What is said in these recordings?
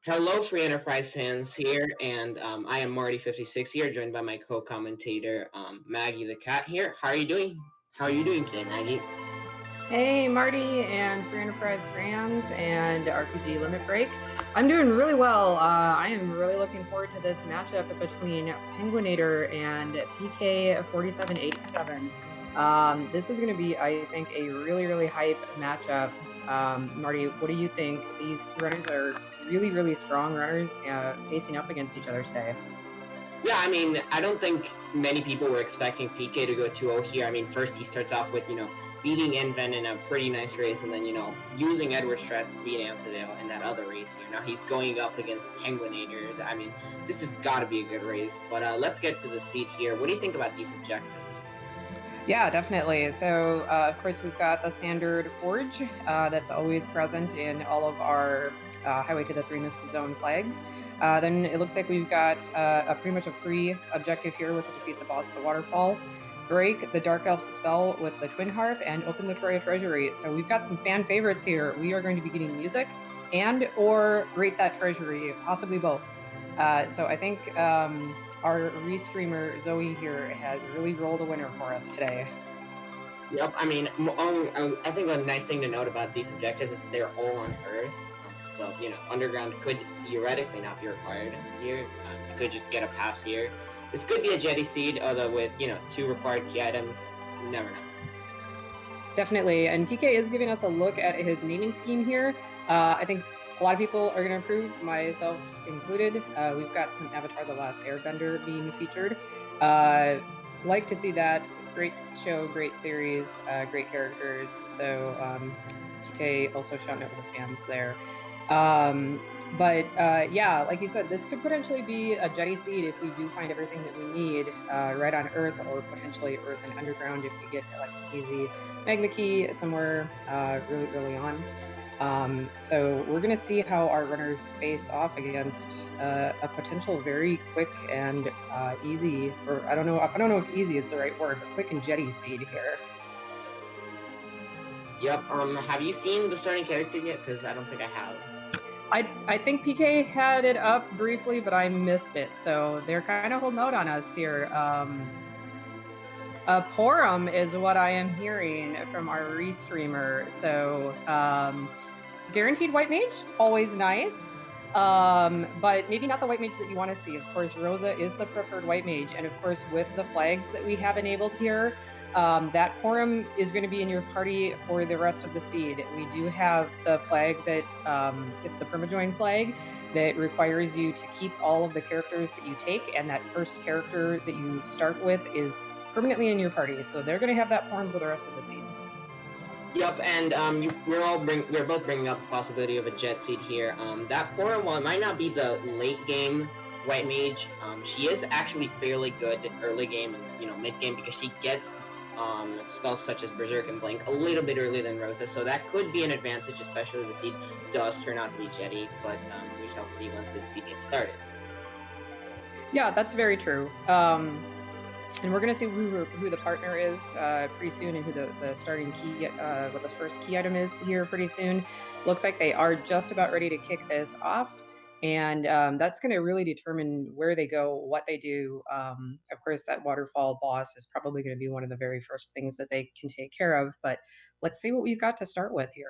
Hello, Free Enterprise fans here, and I am Marty56 here, joined by my co-commentator Maggie the Cat here. How are you doing? How are you doing today, Maggie? Hey, Marty and Free Enterprise fans and RPG Limit Break. I'm doing really well. I am really looking forward to this matchup between penguin8r and pk4787. This is going to be, I think, a really hype matchup. Marty, what do you think? These runners are really strong runners facing up against each other today. Yeah, I mean, I don't think many people were expecting PK to go 2-0 here. I mean, first he starts off with, beating Enven in a pretty nice race, and then, using Edward Strats to beat Amphidale in that other race here. Now he's going up against penguin8r. I mean, this has got to be a good race. But let's get to the seed here. What do you think about these objectives? Yeah, definitely. So, of course, we've got the standard forge that's always present in all of our Highway to the Threemus zone flags. Then it looks like we've got pretty much a free objective here with the defeat the boss of the waterfall, break the Dark Elf's spell with the Twin Harp, and open the Troya Treasury. So we've got some fan favorites here. We are going to be getting music and or rate that treasury, possibly both. So I think our restreamer Zoe here has really rolled a winner for us today. Yep, I mean, I think a nice thing to note about these objectives is that they're all on Earth. So, underground could theoretically not be required here. You could just get a pass here. This could be a jetty seed, although with, 2 required key items, you never know. Definitely, and PK is giving us a look at his naming scheme here. I think a lot of people are going to approve, myself included. We've got some Avatar: The Last Airbender being featured. Like to see that. Great show, great series, great characters. So PK also shouting out to the fans there. But yeah, like you said, this could potentially be a jetty seed if we do find everything that we need right on Earth, or potentially Earth and underground if we get like an easy magma key somewhere really early on. So we're going to see how our runners face off against a potential very quick and easy, or I don't know if easy is the right word, but quick and jetty seed here. Yep, have you seen the starting character yet? Because I don't think I have. I think PK had it up briefly, but I missed it. So they're kind of holding out on us here. Porum is what I am hearing from our restreamer. So guaranteed white mage, always nice. But maybe not the white mage that you want to see. Of course, Rosa is the preferred white mage. And of course, with the flags that we have enabled here, that Porum is going to be in your party for the rest of the seed. We do have the flag that it's the permajoin flag that requires you to keep all of the characters that you take, and that first character that you start with is permanently in your party. So they're going to have that Porum for the rest of the seed. Yep, and we're both bringing up the possibility of a jet seed here. That Porum, while it might not be the late game white mage, she is actually fairly good early game and mid game, because she gets spells such as Berserk and Blink a little bit earlier than Rosa, so that could be an advantage, especially if the seed does turn out to be jetty. But we shall see once this seed gets started. Yeah, that's very true. And we're going to see who the partner is pretty soon, and who the starting key, what the first key item is here pretty soon. Looks like they are just about ready to kick this off, and that's going to really determine where they go, what they do. Of course, that waterfall boss is probably going to be one of the very first things that they can take care of, but let's see what we've got to start with here.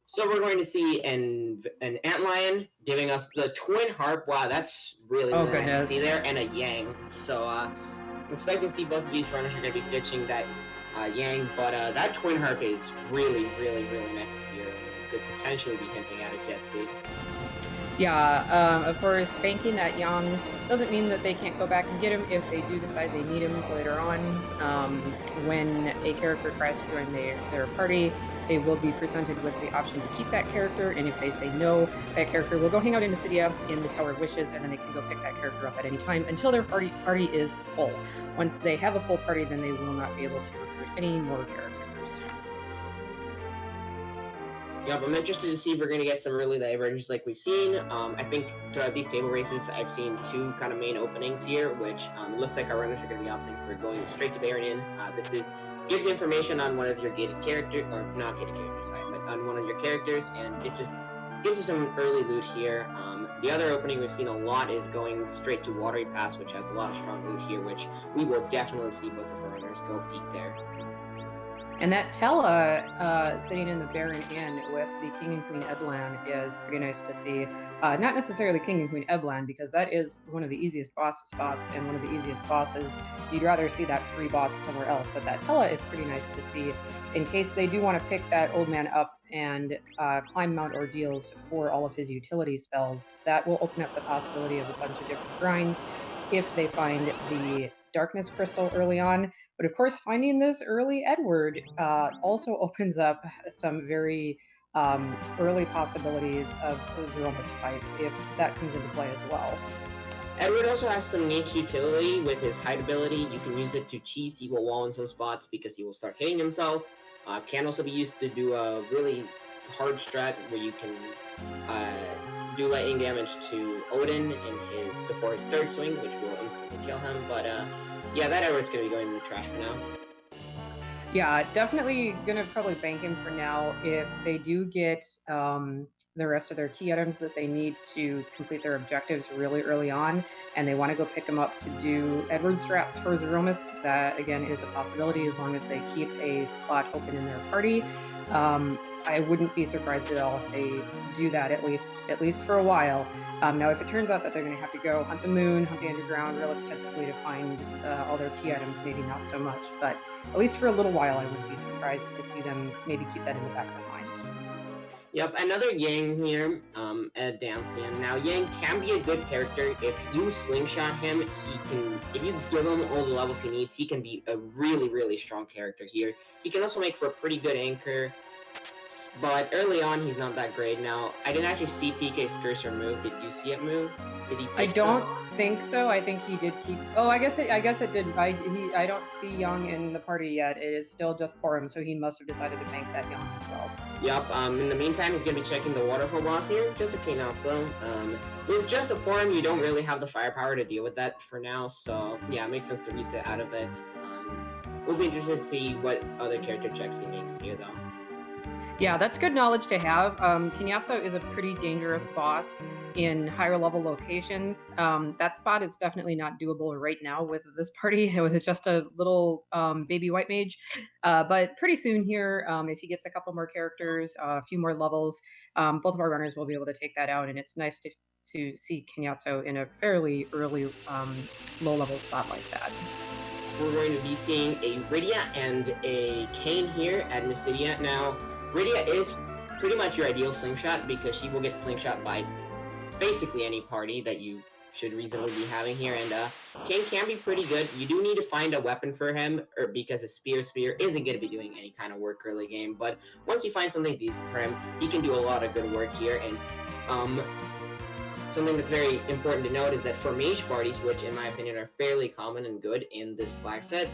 So we're going to see an antlion giving us the twin harp. Wow, that's really nice to see there, and a yang. So I'm expecting to see both of these runners are going to be ditching that yang, but that twin harp is really nice to see. Could potentially be hinting at a jet seed. Yeah, of course, banking that yang doesn't mean that they can't go back and get him if they do decide they need him later on. When a character tries to join their party, they will be presented with the option to keep that character, and if they say no, that character will go hang out in Dissidia in the Tower of Wishes, and then they can go pick that character up at any time until their party is full. Once they have a full party, then they will not be able to recruit any more characters. Yep, I'm interested to see if we're going to get some really divergence like we've seen. I think throughout these table races, I've seen 2 kind of main openings here, which looks like our runners are going to be opting for going straight to Baronian. This gives you information on one of your gated characters, or not gated characters, sorry, but on one of your characters, and it just gives you some early loot here. The other opening we've seen a lot is going straight to Watery Pass, which has a lot of strong loot here, which we will definitely see both of our runners go peek there. And that Tella sitting in the Baron Inn with the King and Queen Eblan is pretty nice to see. Not necessarily King and Queen Eblan, because that is one of the easiest boss spots and one of the easiest bosses. You'd rather see that free boss somewhere else, but that Tella is pretty nice to see in case they do want to pick that old man up and climb Mount Ordeals for all of his utility spells. That will open up the possibility of a bunch of different grinds if they find the Darkness Crystal early on. But of course, finding this early Edward also opens up some very early possibilities of Threemus fights if that comes into play as well. Edward also has some niche utility with his hide ability. You can use it to cheese Evil Wall in some spots because he will start hitting himself. Can also be used to do a really hard strat where you can do lightning damage to Odin before his third swing, which will instantly kill him. But yeah, that Edward's going to be going in the trash for now. Yeah, definitely going to probably bank him for now. If they do get the rest of their key items that they need to complete their objectives really early on, and they want to go pick them up to do Edward strats for Threemus, that again is a possibility as long as they keep a slot open in their party. I wouldn't be surprised at all if they do that at least for a while. Now, if it turns out that they're going to have to go hunt the moon, hunt the underground real extensively to find all their key items, maybe not so much. But at least for a little while, I wouldn't be surprised to see them maybe keep that in the back of their minds. Yep, another Yang here, at Dancian. Now, Yang can be a good character. If you slingshot him, if you give him all the levels he needs, he can be a really, really strong character here. He can also make for a pretty good anchor, but early on, he's not that great. Now, I didn't actually see PK's cursor move. Did you see it move? Did he? I don't think so. I think he did keep. Oh, I guess it did. I don't see Young in the party yet. It is still just Porum, so he must have decided to bank that Young as well. Yep. In the meantime, he's gonna be checking the waterfall boss here. Just a Knotzo. With just a Porum, you don't really have the firepower to deal with that for now. So yeah, it makes sense to reset out of it. We'll be interested to see what other character checks he makes here, though. Yeah, that's good knowledge to have. Knotzo is a pretty dangerous boss in higher level locations. That spot is definitely not doable right now with this party, with just a little baby white mage. But pretty soon here, if he gets a couple more characters, a few more levels, both of our runners will be able to take that out. And it's nice to see Knotzo in a fairly early low level spot like that. We're going to be seeing a Rydia and a Kayn here at Mysidia. Now, Rydia is pretty much your ideal slingshot because she will get slingshot by basically any party that you should reasonably be having here, and Kayn can be pretty good. You do need to find a weapon for him, because his spear isn't going to be doing any kind of work early game, but once you find something decent for him, he can do a lot of good work here, and something that's very important to note is that for mage parties, which in my opinion are fairly common and good in this flag set,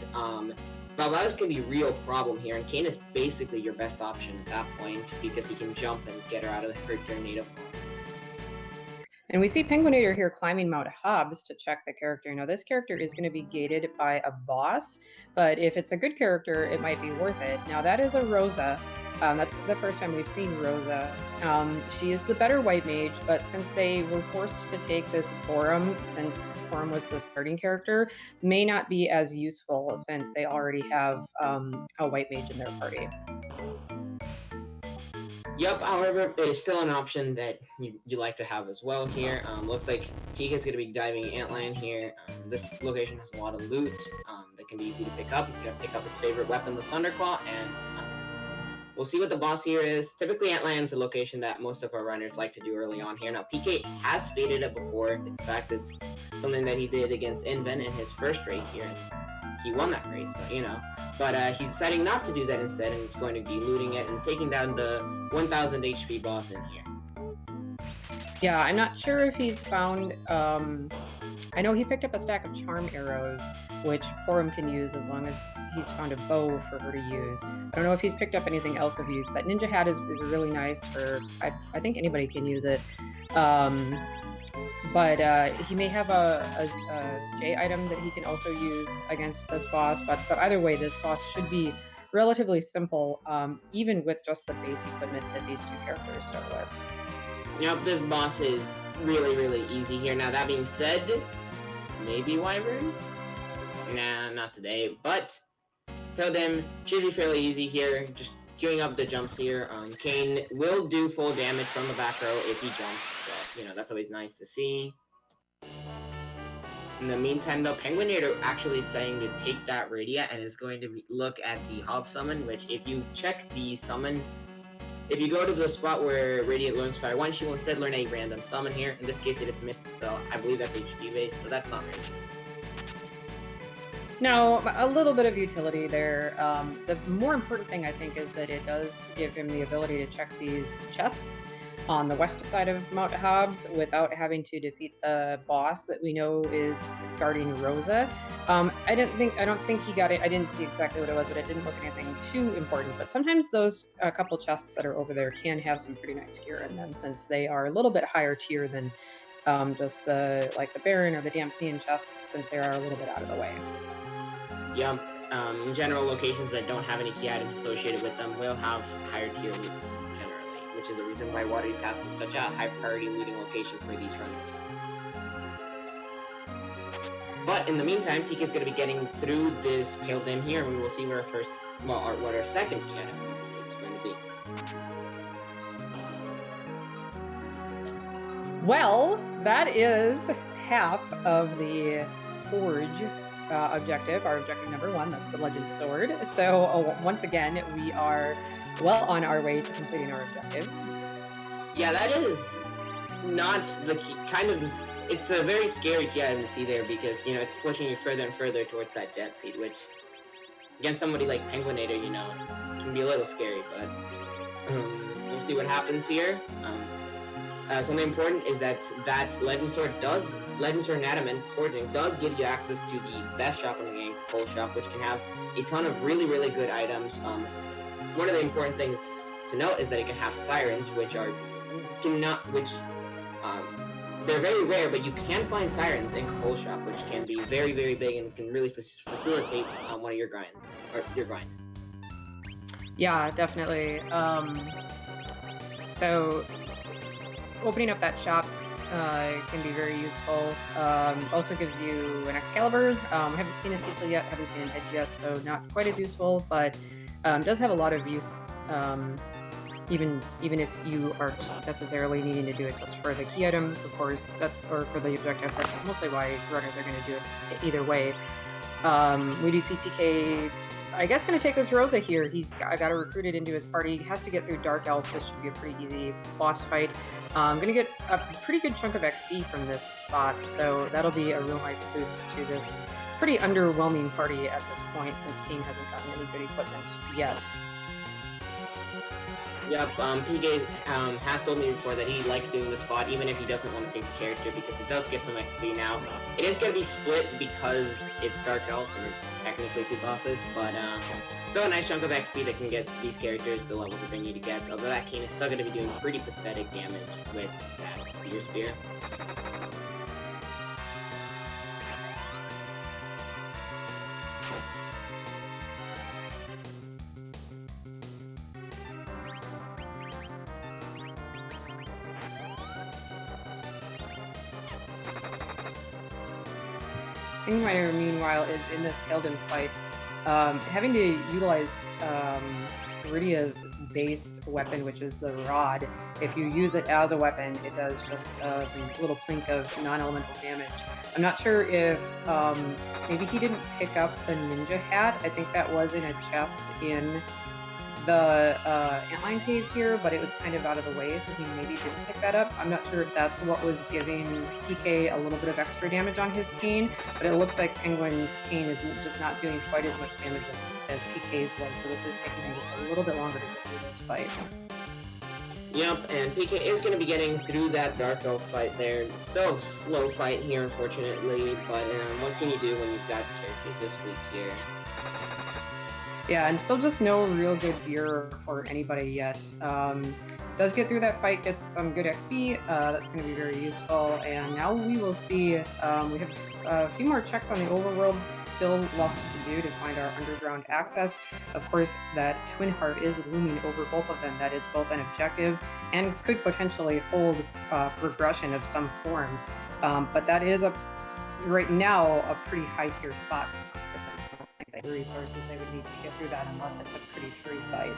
Valvalis can be a real problem here, and Kayn is basically your best option at that point because he can jump and get her out of her native form. And we see penguin8r here climbing Mount Hobbs to check the character. Now, this character is going to be gated by a boss, but if it's a good character, it might be worth it. Now, that is a Rosa. That's the first time we've seen Rosa. She is the better white mage, but since they were forced to take this Porum, since Porum was the starting character, may not be as useful since they already have a white mage in their party. Yep, however, it is still an option that you like to have as well here. Looks like Pika is going to be diving Antland here. This location has a lot of loot that can be easy to pick up. He's going to pick up his favorite weapon, the Thunderclaw, and we'll see what the boss here is. Typically, Antland's a location that most of our runners like to do early on here. Now, PK has faded it before. In fact, it's something that he did against Inven in his first race here. He won that race, so, you know. But he's deciding not to do that instead, and he's going to be looting it and taking down the 1000 HP boss in here. Yeah, I'm not sure if he's found... I know he picked up a stack of charm arrows, which Porum can use as long as he's found a bow for her to use. I don't know if he's picked up anything else of use. That ninja hat is really nice for... I think anybody can use it. But he may have a J item that he can also use against this boss. But either way, this boss should be relatively simple, even with just the base equipment that these two characters start with. Yep, this boss is really, really easy here. Now, that being said, maybe Wyvern? Nah, not today, but Pilgrim should be fairly easy here. Just queuing up the jumps here. Kane will do full damage from the back row if he jumps, so, you know, that's always nice to see. In the meantime, though, penguin8r actually deciding to take that Radia and is going to look at the Hob summon, which if you check the summon, if you go to the spot where Radiant learns Fire 1, she will instead learn a random summon here. In this case, it is Mist, so I believe that's HP based, so that's not very useful. No, a little bit of utility there. The more important thing, I think, is that it does give him the ability to check these chests on the west side of Mount Hobbs without having to defeat the boss that we know is guarding Rosa. I don't think he got it. I didn't see exactly what it was, but it didn't look anything too important. But sometimes those couple chests that are over there can have some pretty nice gear in them, since they are a little bit higher tier than just the Baron or the Damsian chests, since they are a little bit out of the way. Yeah, in general, locations that don't have any key items associated with them will have higher tier loot generally, which is the reason why Watery Pass is such a high priority looting location for these runners. But in the meantime, PK is going to be getting through this Pale Dim here, and we will see where what our second key item is going to be. Well, that is half of the Forge objective, our objective number 1, that's the Legend Sword. So once again, we are well on our way to completing our objectives. Yeah, that is not the key, it's a very scary key item to see there, because, you know, it's pushing you further and further towards that Death Seed, which, against somebody like penguin8r, you know, can be a little scary, but we'll see what happens here. Something important is that Legend Sword and Adamant Forging does give you access to the best shop in the game, Coal Shop, which can have a ton of really, really good items. One of the important things to note is that it can have sirens, they're very rare, but you can find sirens in Coal Shop, which can be very, very big and can really facilitate one of your grind. Yeah, definitely. So opening up that shop can be very useful. Also gives you an Excalibur. Haven't seen a Cecil yet, haven't seen an Edge yet, so not quite as useful, but does have a lot of use, even if you aren't necessarily needing to do it just for the key item, of course, or for the objective. That's mostly why runners are going to do it either way. We do see PK, I guess, going to take this Rosa here. I got to recruit it into his party. He has to get through Dark Elf. This should be a pretty easy boss fight. I'm going to get a pretty good chunk of XP from this spot, so that'll be a real nice boost to this pretty underwhelming party at this point, since King hasn't gotten any good equipment yet. Yep, PK has told me before that he likes doing the spot, even if he doesn't want to take the character, because it does give some XP now. It is going to be split because it's Dark Elf, and it's technically 2 bosses, but still a nice chunk of XP that can get these characters the levels that they need to get, although that Kane is still going to be doing pretty pathetic damage with that Spear. penguin8r, meanwhile, is in this Keldon fight, having to utilize Rydia's base weapon, which is the Rod. If you use it as a weapon, it does just a little plink of non-elemental damage. I'm not sure if maybe he didn't pick up the ninja hat. I think that was in a chest in the Antline Cave here, but it was kind of out of the way, so he maybe didn't pick that up. I'm not sure if that's what was giving PK a little bit of extra damage on his cane, but it looks like Penguin's cane is just not doing quite as much damage as PK's was, so this is taking him just a little bit longer to get through this fight. Yep, and PK is going to be getting through that Dark Elf fight there. Still a slow fight here, unfortunately, but what can you do when you've got characters this week here? Yeah, and still just no real good gear for anybody yet. does get through that fight, gets some good XP. That's going to be very useful. And now we will see. We have a few more checks on the overworld still left to do to find our underground access. Of course, that twin heart is looming over both of them. That is both an objective and could potentially hold progression of some form. But that is right now a pretty high tier spot. The resources they would need to get through that unless it's a pretty free fight.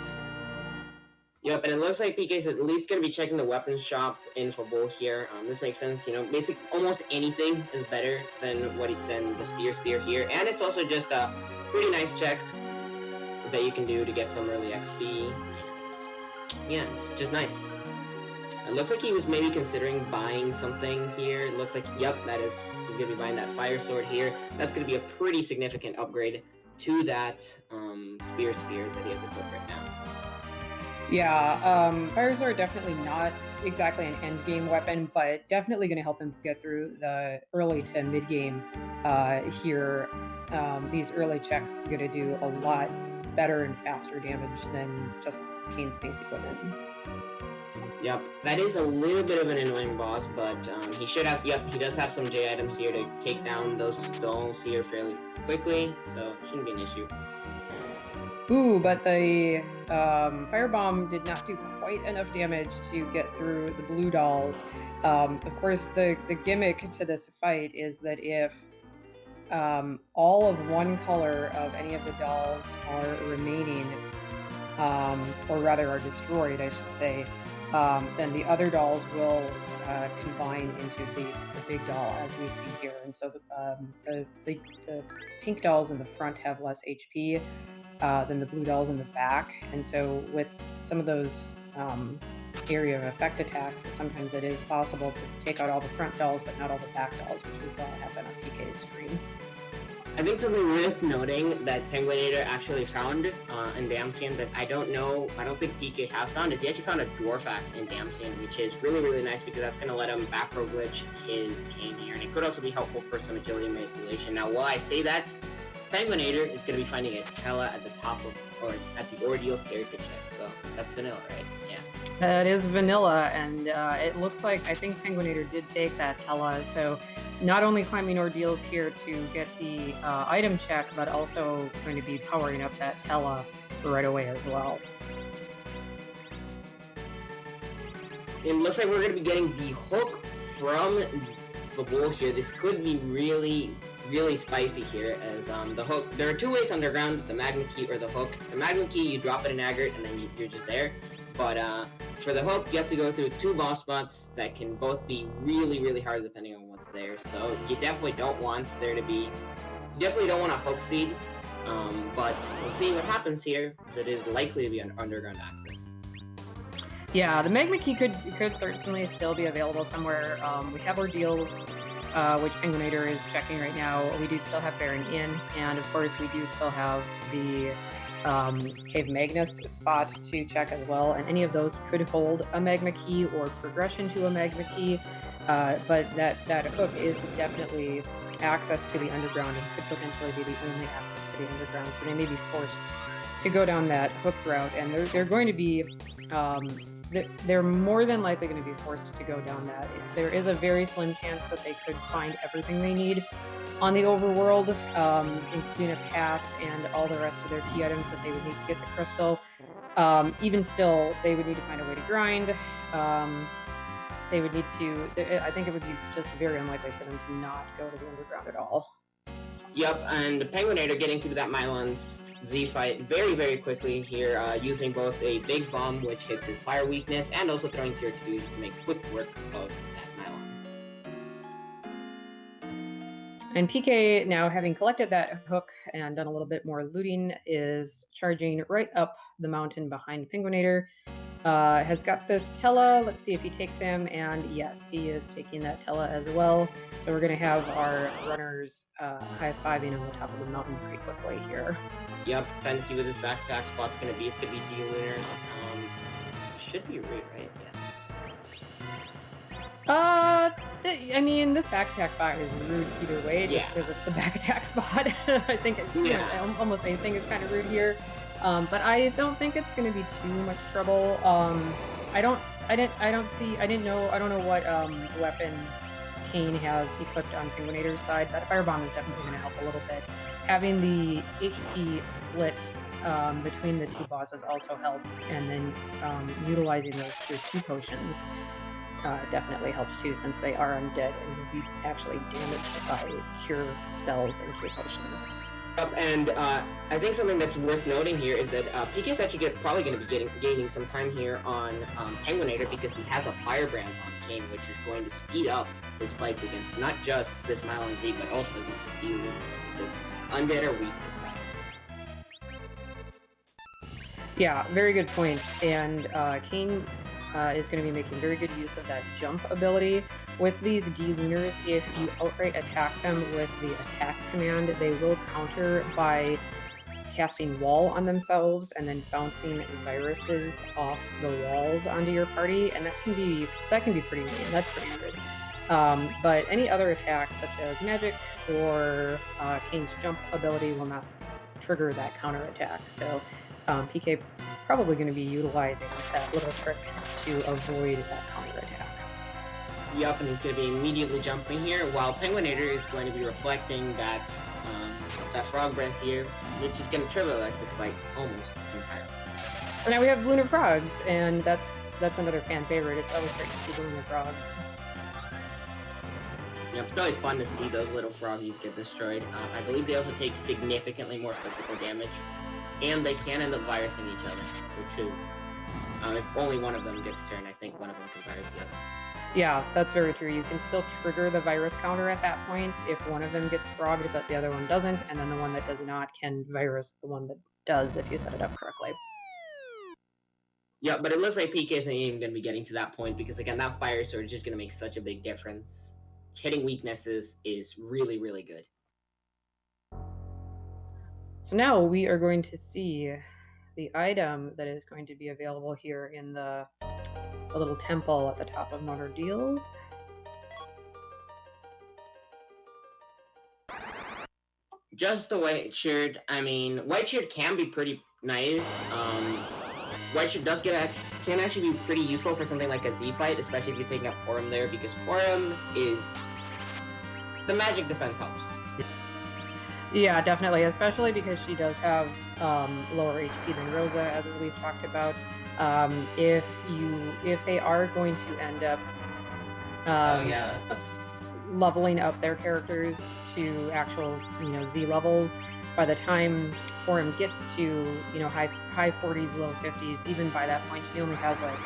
Yep, and it looks like PK's at least going to be checking the weapons shop in Fabul here. This makes sense, you know, basically almost anything is better than than the spear here, and it's also just a pretty nice check that you can do to get some early XP. Yeah, it's just nice. It looks like he was maybe considering buying something here. It looks like, yep, he's going to be buying that fire sword here. That's going to be a pretty significant upgrade to that spear that he has equipped right now. Yeah, fire sword definitely not exactly an end game weapon, but definitely going to help him get through the early to mid game here. These early checks are going to do a lot better and faster damage than just Kane's base equipment. Yep, that is a little bit of an annoying boss, but he should have, yep, he does have some J items here to take down those stalls here fairly quickly, so shouldn't be an issue. Ooh, but the firebomb did not do quite enough damage to get through the blue dolls. Of course, the gimmick to this fight is that if all of one color of any of the dolls are remaining, or rather are destroyed, I should say, then the other dolls will combine into the big doll, as we see here. And so the pink dolls in the front have less HP than the blue dolls in the back. And so with some of those area of effect attacks, sometimes it is possible to take out all the front dolls, but not all the back dolls, which we saw happen on PK's screen. I think something worth noting that penguin8r actually found in Damsian that I don't think PK has found, is he actually found a dwarf axe in Damsian, which is really, really nice because that's going to let him back row glitch his Kane here, and it could also be helpful for some agility manipulation. Now, while I say that, penguin8r is going to be finding a Tella at the top of, or at the Ordeals character check, so that's vanilla, right? Yeah. That is vanilla, and it looks like, I think penguin8r did take that Tella, so not only climbing Ordeals here to get the item check, but also going to be powering up that Tella right away as well. It looks like we're going to be getting the hook from Fabul here. This could be really, really spicy here, as the hook, there are two ways underground, the magma key or the hook. The magma key, you drop it in aggregate and then you're just there, but for the hook, you have to go through two boss spots that can both be really, really hard depending on what's there, so you definitely don't want there to be, you definitely don't want a hook seed, but we'll see what happens here, because it is likely to be an underground access. Yeah, the magma key could certainly still be available somewhere. We have Ordeals, which penguin8r is checking right now. We do still have Baron Inn, and of course we do still have the Cave Magnus spot to check as well, and any of those could hold a magma key or progression to a magma key, but that hook is definitely access to the underground and could potentially be the only access to the underground, so they may be forced to go down that hook route, and they're going to be they're more than likely going to be forced to go down that. There is a very slim chance that they could find everything they need on the overworld, including a pass and all the rest of their key items that they would need to get the crystal. Even still, they would need to find a way to grind. They would need to, I think it would be just very unlikely for them to not go to the underground at all. Yep, and penguin8r getting through that Mylon Z fight very, very quickly here, using both a big bomb, which hits his fire weakness, and also throwing tier 2s to make quick work of that Mylon. And PK, now having collected that hook and done a little bit more looting, is charging right up the mountain behind penguin8r. Has got this Tella. Let's see if he takes him, and yes, he is taking that Tella as well. So we're going to have our runners high-fiving on the top of the mountain pretty quickly here. Yep, it's time to see what this back attack spot's going to be. It's going to be D-Lunars. Should be root, right? Yeah. I mean, this back attack spot is rude either way, just because it's the back attack spot. I think almost anything is kind of rude here. But I don't think it's going to be too much trouble. I don't know what weapon Kane has equipped on Penguin8r's side. That firebomb is definitely going to help a little bit. Having the HP split between the two bosses also helps, and then utilizing those tier 2 potions definitely helps too, since they are undead and will be actually damaged by cure spells and cure potions. And I think something that's worth noting here is that PK is actually probably going to be gaining some time here on Penguin8r, because he has a Firebrand on Kane, which is going to speed up his fights against not just this Mylon Z, but also against the Lunar, because undead are weak to that. Yeah, very good point. And Kane is going to be making very good use of that jump ability. With these D-Lunars, if you outright attack them with the attack command, they will counter by casting wall on themselves and then bouncing viruses off the walls onto your party, and that can be pretty mean. That's pretty good. But any other attack, such as magic or Kane's jump ability, will not trigger that counter attack. So PK probably going to be utilizing that little trick to avoid that counter attack. Yup, and he's going to be immediately jumping here, while Penguin8r is going to be reflecting that that frog breath here, which is going to trivialize this fight almost entirely. So now we have Lunar Frogs, and that's another fan favorite. It's always great to see the Lunar Frogs. Yep, it's always fun to see those little froggies get destroyed. I believe they also take significantly more physical damage, and they can end up virusing each other, which is, if only one of them gets turned, I think one of them can virus the other. Yeah, that's very true. You can still trigger the virus counter at that point if one of them gets frogged but the other one doesn't, and then the one that does not can virus the one that does if you set it up correctly. Yeah, but it looks like PK isn't even going to be getting to that point, because again, that fire sword is just going to make such a big difference. Hitting weaknesses is really, really good. So now we are going to see the item that is going to be available here in the little temple at the top of Ordeals. Just the white shirt. I mean, white shirt can be pretty nice. White shirt can actually be pretty useful for something like a Z fight, especially if you're taking out Forum there, because Forum is the magic defense helps. Yeah, definitely, especially because she does have lower HP than Rosa, as we've talked about. If they are going to end up leveling up their characters to actual Z levels, by the time Forum gets to high 40s, low 50s, even by that point she only has like,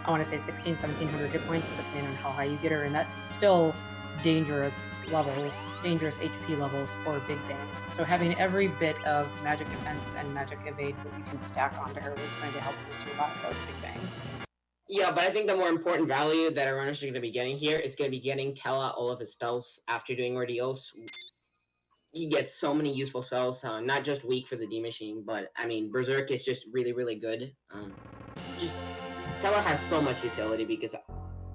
I want to say 1700 hit points, depending on how high you get her, and that's still dangerous HP levels for big bangs. So having every bit of magic defense and magic evade that you can stack onto her is going to help you survive those big bangs. Yeah, but I think the more important value that our runners are going to be getting here is going to be getting Tella all of his spells after doing Ordeals. He gets so many useful spells, not just weak for the D machine, but I mean, Berserk is just really, really good. Tella has so much utility because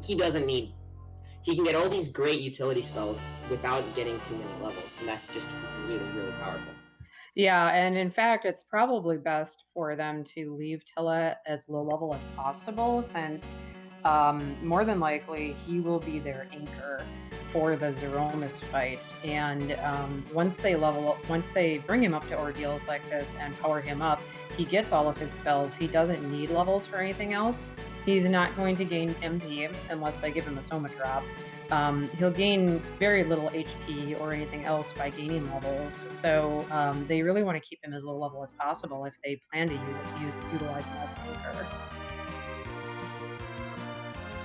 he can get all these great utility spells without getting too many levels, and that's just really, really powerful. Yeah, and in fact, it's probably best for them to leave Tella as low level as possible, since more than likely he will be their anchor for the Threemus fight. And once they bring him up to Ordeals like this and power him up, he gets all of his spells. He doesn't need levels for anything else. He's not going to gain MP unless they give him a Soma drop. He'll gain very little HP or anything else by gaining levels, so they really want to keep him as low level as possible if they plan to utilize him as an anchor.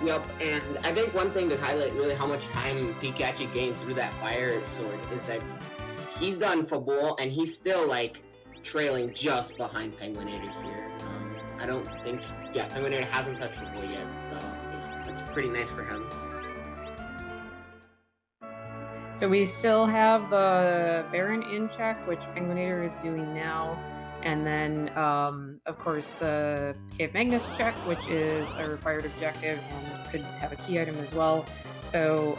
Yep, and I think one thing to highlight really how much time PK actually gained through that fire sword is that he's done Fabul, and he's still like trailing just behind Penguin8r here. I don't think, Penguin8r hasn't touched Fabul yet, so that's pretty nice for him. So we still have the Baron in check, which Penguin8r is doing now. And then, of course, the Cave Magnus check, which is a required objective and could have a key item as well. So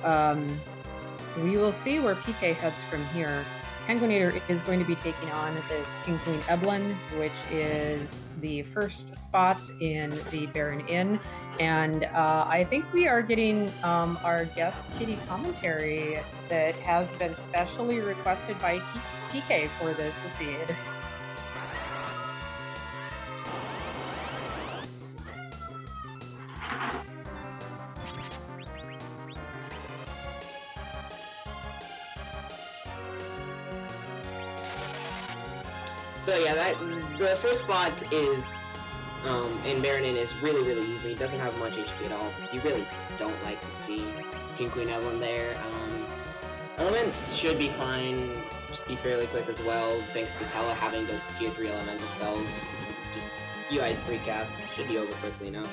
we will see where PK heads from here. penguin8r is going to be taking on this King Queen Eblin, which is the first spot in the Baron Inn. And I think we are getting our guest kitty commentary that has been specially requested by PK for this seed. So yeah, the first spot is in Baron Inn is really easy. It doesn't have much HP at all. You really don't like to see King Queen Evelyn there. Elements should be fine, should be fairly quick as well, thanks to Tella having those tier 3 elemental spells. Just few ice 3 casts should be over quickly now.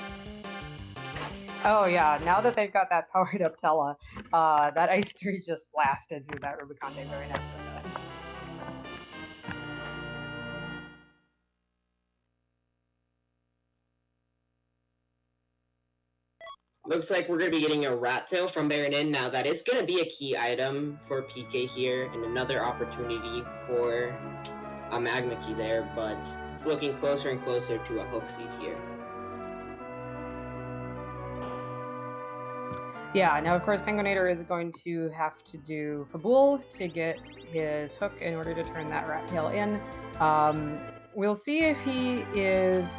Oh yeah, now that they've got that powered up Tella, that ice 3 just blasted through that Rubicon Day very nicely. Looks like we're going to be getting a Rat Tail from Baron Inn. Now, that is going to be a key item for PK here, and another opportunity for a Magma Key there, but it's looking closer and closer to a Hook Seed here. Yeah, now of course penguin8r is going to have to do Fabul to get his hook in order to turn that Rat Tail in. We'll see if he is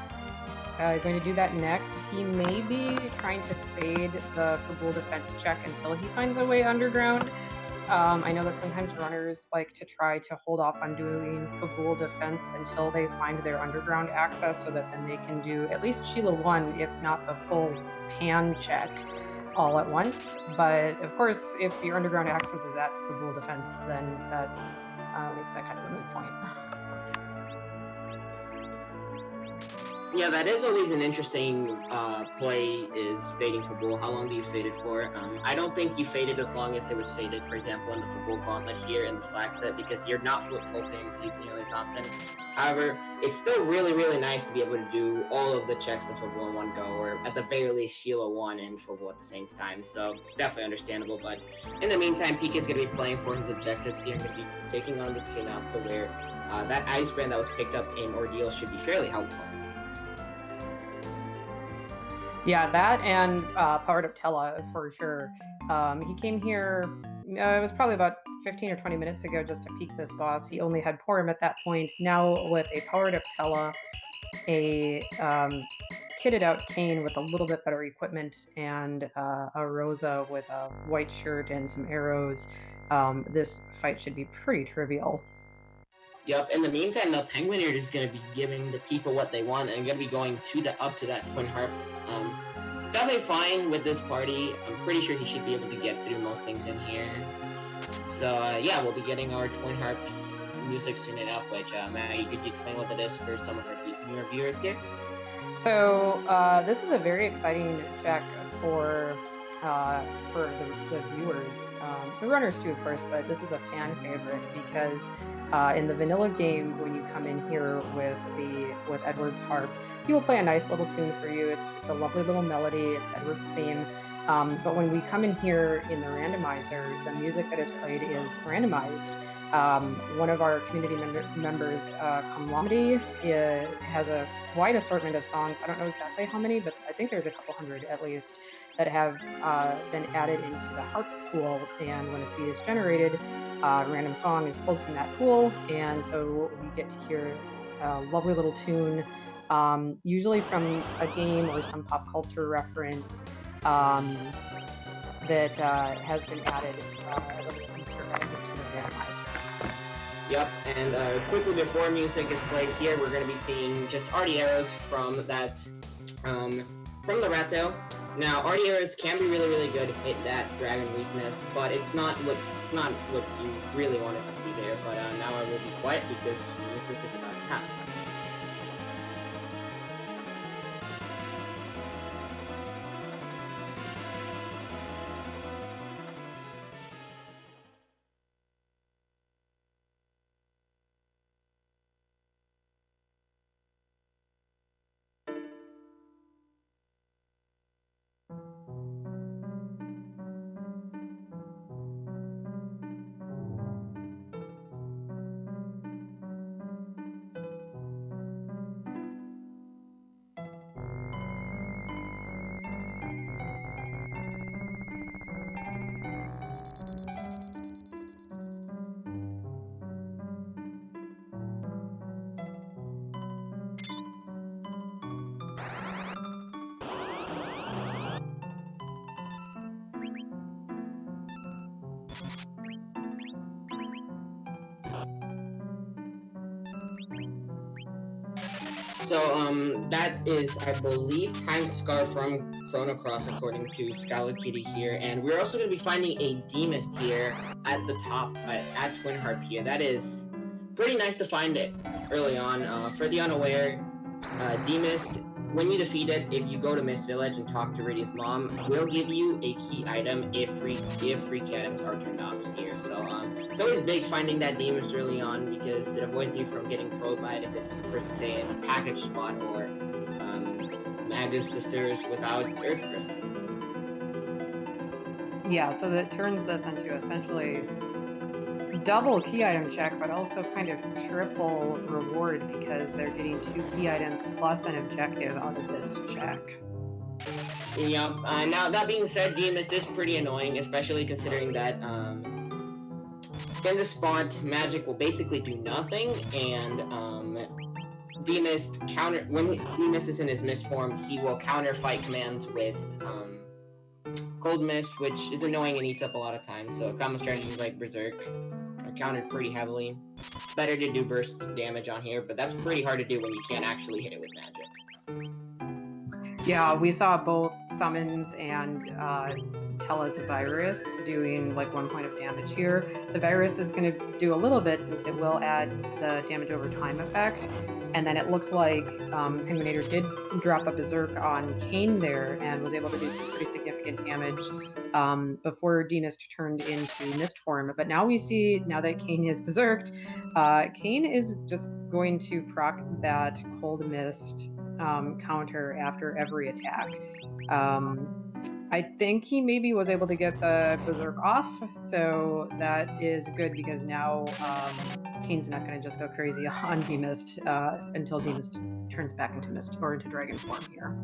going to do that next. He may be trying to fade the Fabul defense check until he finds a way underground. I know that sometimes runners like to try to hold off on doing Fabul defense until they find their underground access, so that then they can do at least Sheila 1, if not the full pan check all at once. But of course, if your underground access is at Fabul defense, then that makes that kind of a moot point. Yeah, that is always an interesting play, is fading Fabul. How long do you fade it for? I don't think you faded as long as it was faded, for example, in the Fabul Gauntlet here in the Slack set, because you're not full paying Seed nearly as often. However, it's still really nice to be able to do all of the checks in Fabul in one go, or at the very least Sheila 1 and Fabul at the same time, so definitely understandable. But in the meantime, PK is going to be playing for his objectives here, going to be taking on this King out, so where that Ice Brand that was picked up in Ordeals should be fairly helpful. Yeah, that and powered up Tella for sure. He came here, it was probably about 15 or 20 minutes ago just to peek this boss. He only had Porum at that point. Now with a powered up Tella, a kitted out Kane with a little bit better equipment, and a Rosa with a white shirt and some arrows, this fight should be pretty trivial. Yep, in the meantime, the penguin8r is going to be giving the people what they want and going to be going up to that Twin Harp. Definitely fine with this party. I'm pretty sure he should be able to get through most things in here. So, yeah, we'll be getting our Twin Harp music soon enough, which, Maggie, could you explain what that is for some of our newer viewers here? So, this is a very exciting check for the viewers, the runners too, of course, but this is a fan favorite because in the vanilla game, when you come in here with Edward's harp, he will play a nice little tune for you. It's a lovely little melody. It's Edward's theme. But when we come in here in the randomizer, the music that is played is randomized. One of our community members, Kamlamity, has a wide assortment of songs. I don't know exactly how many, but I think there's a couple hundred at least that have been added into the harp pool. And when a seed is generated, a random song is pulled from that pool, and so we get to hear a lovely little tune, usually from a game or some pop culture reference that has been added as a little Easter egg to the randomizer. Yep, and quickly before music is played here, we're going to be seeing just arty arrows from that, from the Rat Tail. Now, arty arrows can be really good at that dragon weakness, but it's not what you really wanted to see there. But now I will be quiet because music is about to happen. So, that is, I believe, Time Scar from Chrono Cross, according to Kitty here. And we're also going to be finding a Demist here at the top, at Twin Harp here. That is pretty nice to find it early on. For the unaware, Demist, when you defeat it, if you go to Mist Village and talk to Riddy's mom, will give you a key item if free key items are turned off here. So, it's always big finding that Demist early on because it avoids you from getting trolled by it if it's, for say, in a package spot or Magga's sisters without Earth Crystal. Yeah, so that turns this into essentially double key item check, but also kind of triple reward because they're getting 2 key items plus an objective out of this check. Yep. Now, that being said, Demist is pretty annoying, especially considering that in the spot, magic will basically do nothing, and Demist when Demist is in his mist form, he will counter fight commands with Cold Mist, which is annoying and eats up a lot of time. So common strategies like Berserk are countered pretty heavily. It's better to do burst damage on here, but that's pretty hard to do when you can't actually hit it with magic. Yeah, we saw both summons and Tella's virus doing like 1 point of damage here. The virus is going to do a little bit since it will add the damage over time effect. And then it looked like Penguin8r did drop a Berserk on Kain there and was able to do some pretty significant damage before Demist turned into Mist form. But now we see, now that Kain is Berserked, Kain is just going to proc that Cold Mist counter after every attack. I think he maybe was able to get the Berserk off, so that is good because now Kain's not going to just go crazy on Demist until Demist turns back into Mist or into Dragon form here.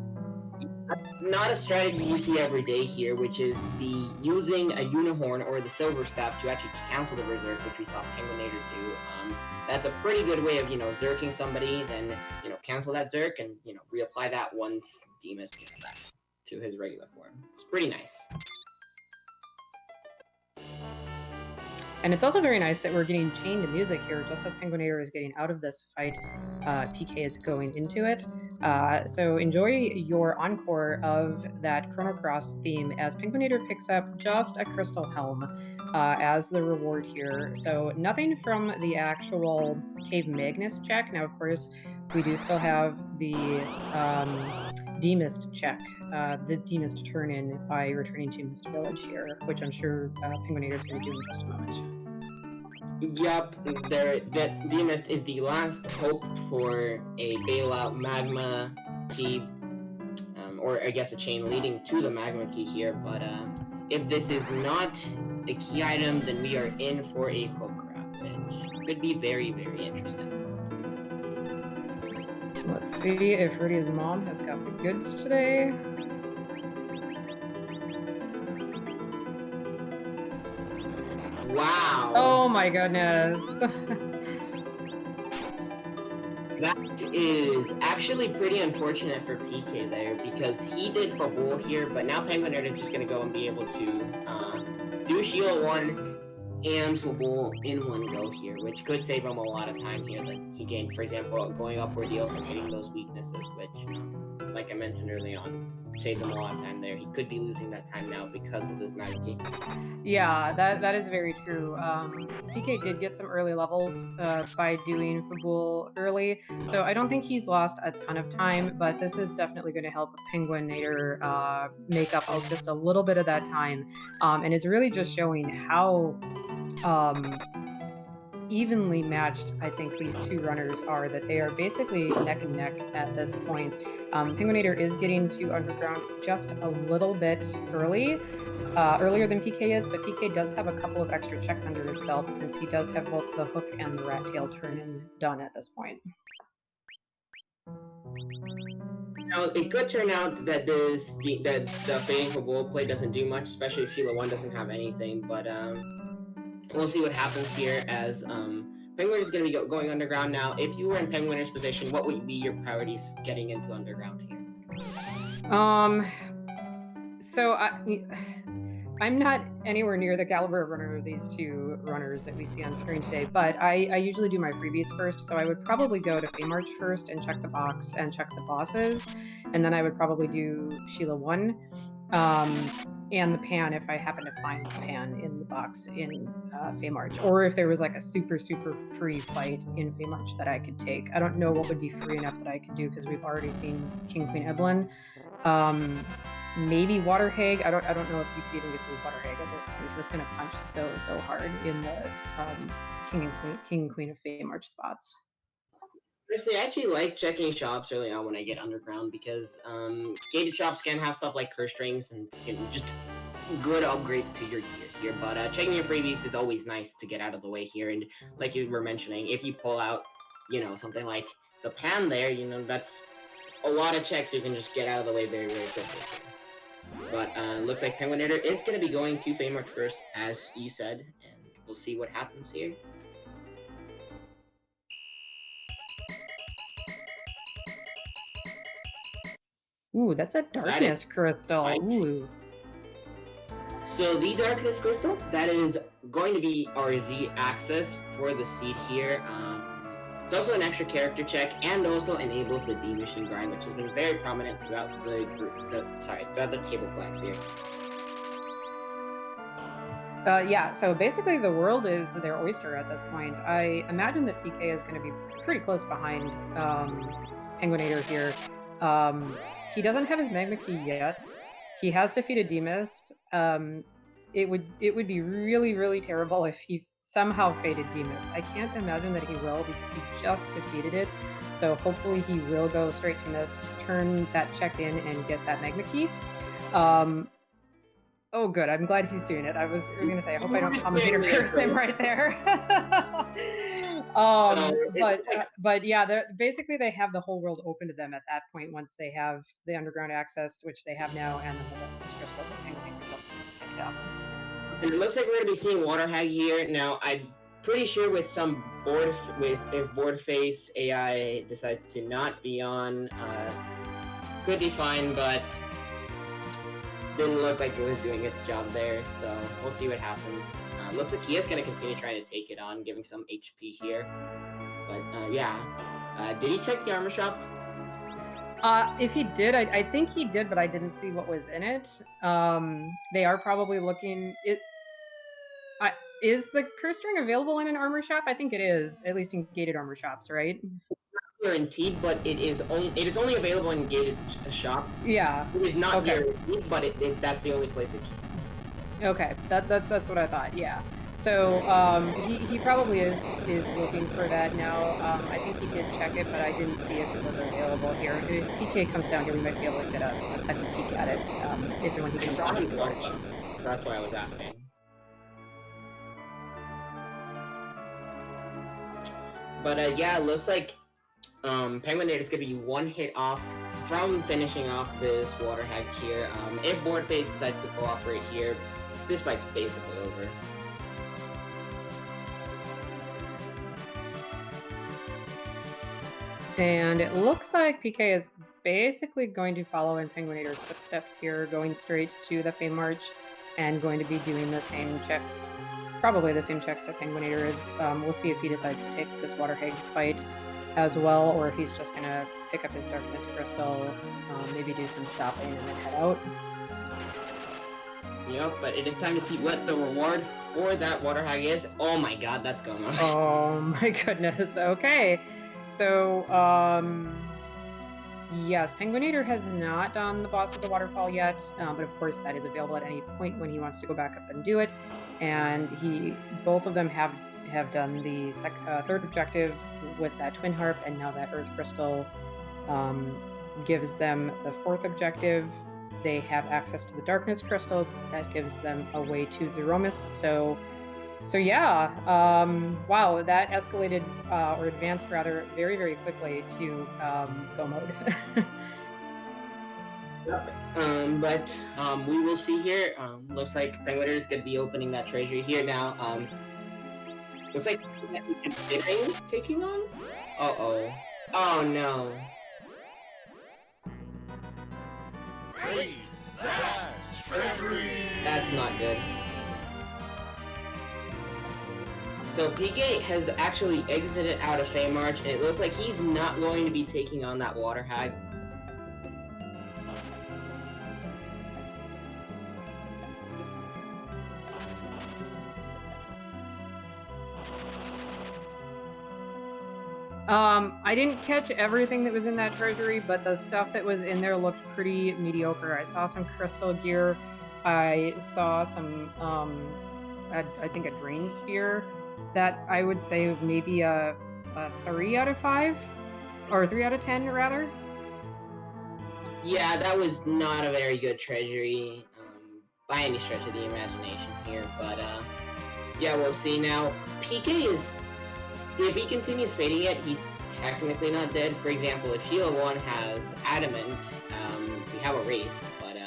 Not a strategy you see every day here, which is the using a Unihorn or the Silver Staff to actually cancel the Berserk, which we saw Penguin8r do. That's a pretty good way of, Zerking somebody, then, cancel that Zerk and, reapply that once Demist gets back to his regular form. It's pretty nice. And it's also very nice that we're getting chained to music here, just as Penguin8r is getting out of this fight, PK is going into it. So enjoy your encore of that Chrono Cross theme as Penguin8r picks up just a Crystal Helm as the reward here. So nothing from the actual Cave Magnus check. Now, of course, we do still have the Demist check, the Demist turn-in by returning to Mist Village here, which I'm sure Penguin8r is going to do in just a moment. Yup, that Demist is the last hope for a bailout magma key, or I guess a chain leading to the magma key here, but if this is not a key item, then we are in for a hook crap, which could be very, very interesting. So let's see if Rudy's mom has got the goods today. Wow! Oh my goodness! That is actually pretty unfortunate for PK there, because he did Fabul here, but now Penguin8r is just going to go and be able to do Sheila 1 and Fabul in one go here, which could save him a lot of time here that he gained, for example, going up Ordeals and hitting those weaknesses, which, like I mentioned early on, saved him a lot of time there. He could be losing that time now because of this magic key. Yeah, that is very true. PK did get some early levels by doing Fabul early, so I don't think he's lost a ton of time, but this is definitely going to help Penguin8r make up just a little bit of that time, and is really just showing how evenly matched I think these two runners are, that they are basically neck and neck at this point. Penguin8r is getting to underground just a little bit earlier than PK is, but PK does have a couple of extra checks under his belt since he does have both the hook and the rat tail turn-in done at this point. Now, it could turn out that the Fading Fabul play doesn't do much, especially if Sheila 1 doesn't have anything, but we'll see what happens here as Penguin is going to be going underground now. If you were in Penguin8r's position, what would be your priorities getting into underground here? So I'm not anywhere near the caliber of runner of these two runners that we see on screen today, but I usually do my freebies first, so I would probably go to Feymarch first and check the box and check the bosses, and then I would probably do Sheila 1, and the pan if I happen to find the pan in the box in Feymarch, or if there was like a super free fight in Feymarch that I could take. I don't know what would be free enough that I could do because we've already seen King Queen Evelyn. Maybe Water Hag. I don't know if you can even get through Water Hag at this point. That's gonna punch so hard in the King and Queen of Feymarch spots. Honestly, I actually like checking shops early on when I get underground because gated shops can have stuff like curse strings and just good upgrades to your gear here. But checking your freebies is always nice to get out of the way here. And like you were mentioning, if you pull out, something like the pan there, that's a lot of checks you can just get out of the way very quickly. But looks like penguin8r is going to be going to Feymarch first, as you said, and we'll see what happens here. Ooh, that's a darkness crystal. Ooh. So the darkness crystal, that is going to be RZ access for the seed here. It's also an extra character check and also enables the D mission grind, which has been very prominent throughout throughout the table flags here. Yeah, so basically the world is their oyster at this point. I imagine that PK is going to be pretty close behind penguin8r here. He doesn't have his magma key yet. He has defeated Demist. It would be really terrible if he somehow faded Demist. I can't imagine that he will because he just defeated it. So hopefully he will go straight to Mist, turn that check in, and get that magma key. Oh, good. I'm glad he's doing it. I was going to say, I hope I don't commentator curse him right there. But yeah, basically they have the whole world open to them at that point once they have the underground access, which they have now, and then the crystal that penguin8r picked up. And it looks like we're going to be seeing Water Hag here. Now, I'm pretty sure with some if board face AI decides to not be on, could be fine, but didn't look like it was doing its job there, so we'll see what happens. Looks like he is going to continue trying to take it on, giving some HP here. But yeah, did he check the armor shop? If he did, I think he did, but I didn't see what was in it. They are probably looking. Is the curse string available in an armor shop? I think it is, at least in gated armor shops, right? Guaranteed, but it is only available in gated shop. Yeah. It is not guaranteed, but that's the only place it can. Okay, that's what I thought. Yeah. So he probably is looking for that now. I think he did check it, but I didn't see if it was available here. If PK comes down here, we might be able to get a second peek at it. If and when he comes down. That's why I was asking. But yeah, it looks like penguin8r is going to be one hit off from finishing off this Water Hag here. If board face decides to cooperate here, this fight's basically over. And it looks like PK is basically going to follow in penguin8r's footsteps here, going straight to the Feymarch and going to be doing the same checks, probably the same checks that penguin8r is. We'll see if he decides to take this Water Hag fight as well, or if he's just going to pick up his Darkness Crystal, maybe do some shopping and then head out. Yep, but it is time to see what the reward for that Water Hag is. Oh my god, that's going on. Oh my goodness, okay. So, yes, penguin8r has not done the boss of the waterfall yet, but of course that is available at any point when he wants to go back up and do it. And both of them have done the third objective with that twin harp, and now that earth crystal gives them the fourth objective. They have access to the darkness crystal that gives them a way to Threemus. So yeah, wow, that escalated or advanced rather very quickly to go mode. But we will see here. Looks like penguin8r is going to be opening that treasury here now. Looks like considering taking on. Oh no. Great match. That's not good. So PK has actually exited out of Feymarch, and it looks like he's not going to be taking on that Water Hag. I didn't catch everything that was in that treasury, but the stuff that was in there looked pretty mediocre. I saw some crystal gear. I saw some, I think a drain spear that I would say maybe a 3 out of 5 or 3 out of 10 rather. Yeah, that was not a very good treasury by any stretch of the imagination here, but yeah, we'll see now. PK is, if he continues fading it, he's technically not dead. For example, if Sheila 1 has Adamant, we have a race, but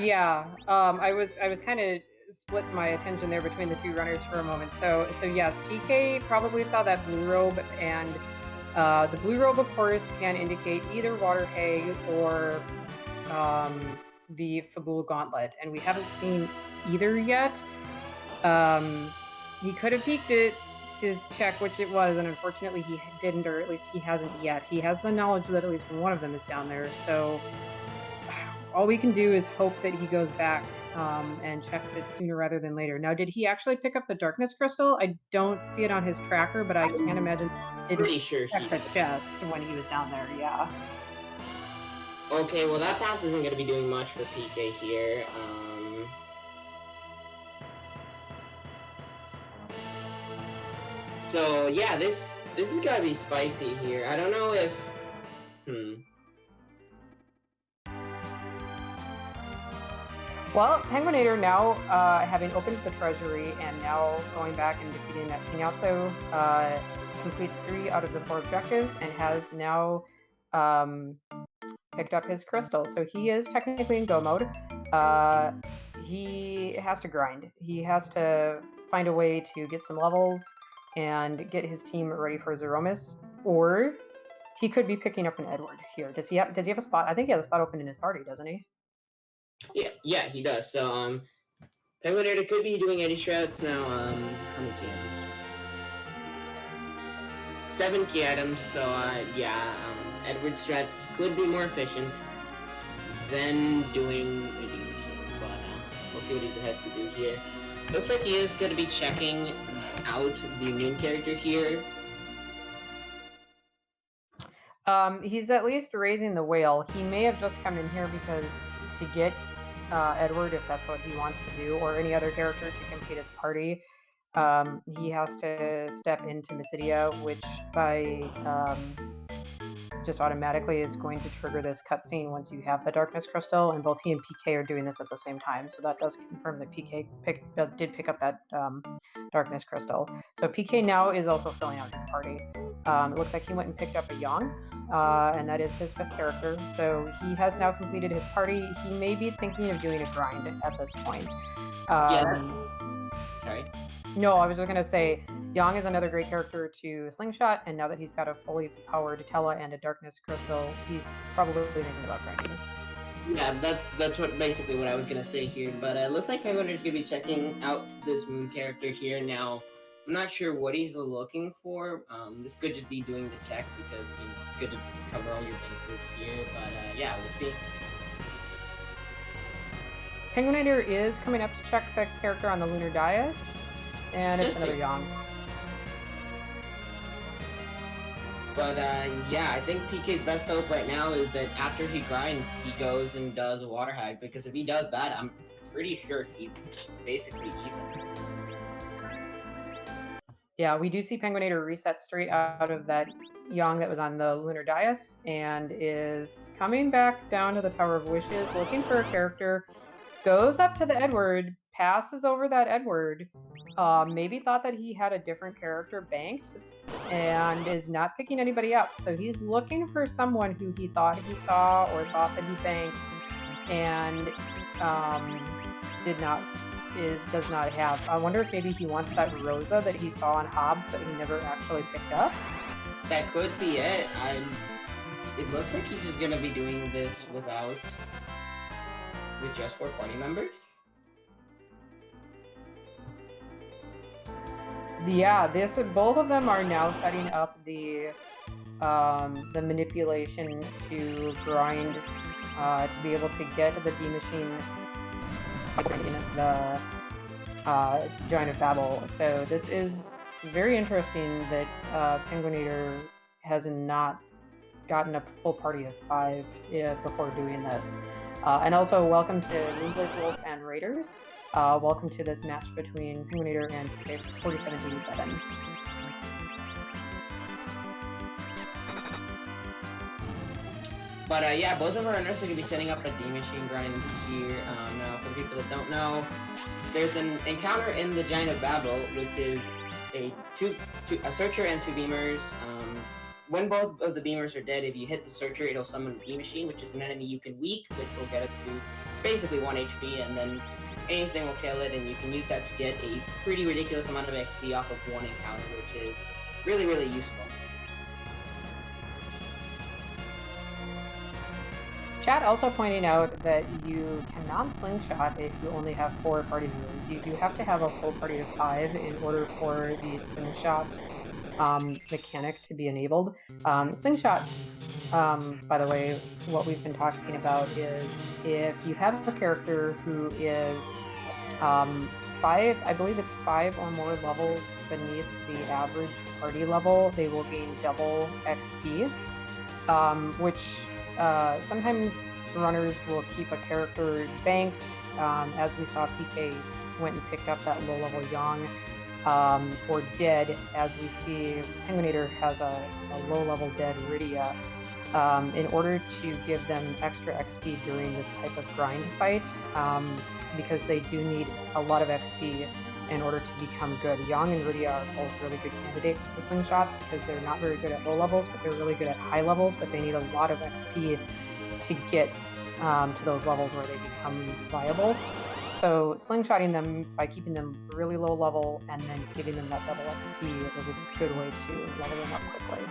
yeah. I was kind of split my attention there between the two runners for a moment. So yes, PK probably saw that blue robe, and the blue robe, of course, can indicate either Water Hag or the Fabul Gauntlet, and we haven't seen either yet. He could have peeked it to check which it was, and unfortunately he didn't, or at least he hasn't yet. He has the knowledge that at least one of them is down there, so all we can do is hope that he goes back and checks it sooner rather than later. Now, did he actually pick up the Darkness Crystal? I don't see it on his tracker, but I can't imagine he didn't check the chest when he was down there, yeah. Okay, well that pass isn't going to be doing much for PK here. So yeah, this has got to be spicy here. I don't know if Well, penguin8r now having opened the treasury and now going back and defeating that King Alto, completes 3 out of the 4 objectives and has now picked up his crystal. So he is technically in go mode. He has to grind. He has to find a way to get some levels and get his team ready for Threemus, or he could be picking up an Edward here. Does he have a spot? I think he has a spot open in his party, doesn't he? Yeah, he does. So penguin8r could be doing Eddy Shrouds now. How many key items? 7 key items. So yeah, Edward Strats could be more efficient than doing Eddy Machine, but we'll see what he has to do here. Looks like he is going to be checking out the main character here. He's at least raising the whale. He may have just come in here because to get Edward, if that's what he wants to do, or any other character to complete his party, he has to step into Mysidia, which by just automatically is going to trigger this cutscene once you have the Darkness Crystal, and both he and PK are doing this at the same time, so that does confirm that PK did pick up that Darkness Crystal. So PK now is also filling out his party. It looks like he went and picked up a Yang, and that is his 5th character, so he has now completed his party. He may be thinking of doing a grind at this point. Sorry? No, I was just going to say, Yang is another great character to Slingshot, and now that he's got a fully powered Tella and a Darkness Crystal, he's probably thinking about grinding. Yeah, that's basically what I was going to say here, but it looks like penguin8r is going to be checking out this moon character here now. I'm not sure what he's looking for. This could just be doing the check because it's good to cover all your bases here. But yeah, we'll see. penguin8r is coming up to check the character on the Lunar dais, and it's another Yang. But yeah, I think PK's best hope right now is that after he grinds, he goes and does a Water Hag, because if he does that, I'm pretty sure he's basically even. Yeah, we do see penguin8r reset straight out of that Yang that was on the Lunar dais, and is coming back down to the Tower of Wishes, looking for a character, goes up to the Edward, passes over that Edward, maybe thought that he had a different character banked, and is not picking anybody up. So he's looking for someone who he thought he saw or thought that he banked, and does not have. I wonder if maybe he wants that Rosa that he saw on Hobbs, but he never actually picked up. That could be it. It looks like he's just gonna be doing this without with just 4 party members. Yeah, both of them are now setting up the manipulation to grind to be able to get the D machine in the Giant of Babel. So this is very interesting that penguin8r has not gotten a full party of 5 before doing this. And also, welcome to Moonblaze Wolf and Raiders. Welcome to this match between penguin8r and pk4787. But yeah, both of our runners are going to be setting up a D machine grind here. Now, for the people that don't know, there's an encounter in the Giant of Babel, which is a searcher and 2 beamers. When both of the beamers are dead, if you hit the searcher, it'll summon a D machine, which is an enemy you can weak, which will get it to basically 1 HP, and then anything will kill it, and you can use that to get a pretty ridiculous amount of XP off of 1 encounter, which is really, really useful. Chat also pointing out that you cannot slingshot if you only have 4 party members. You do have to have a full party of 5 in order for the slingshot mechanic to be enabled. Slingshot, by the way, what we've been talking about is if you have a character who is 5, I believe it's 5 or more levels beneath the average party level, they will gain double XP, which sometimes runners will keep a character banked, as we saw PK went and picked up that low-level Yang, or dead, as we see penguin8r has a low-level dead Rydia, in order to give them extra XP during this type of grind fight, because they do need a lot of XP in order to become good. Yang and Rydia are both really good candidates for slingshots because they're not very good at low levels, but they're really good at high levels, but they need a lot of XP to get to those levels where they become viable. So slingshotting them by keeping them really low level and then giving them that double XP is a good way to level them up quickly.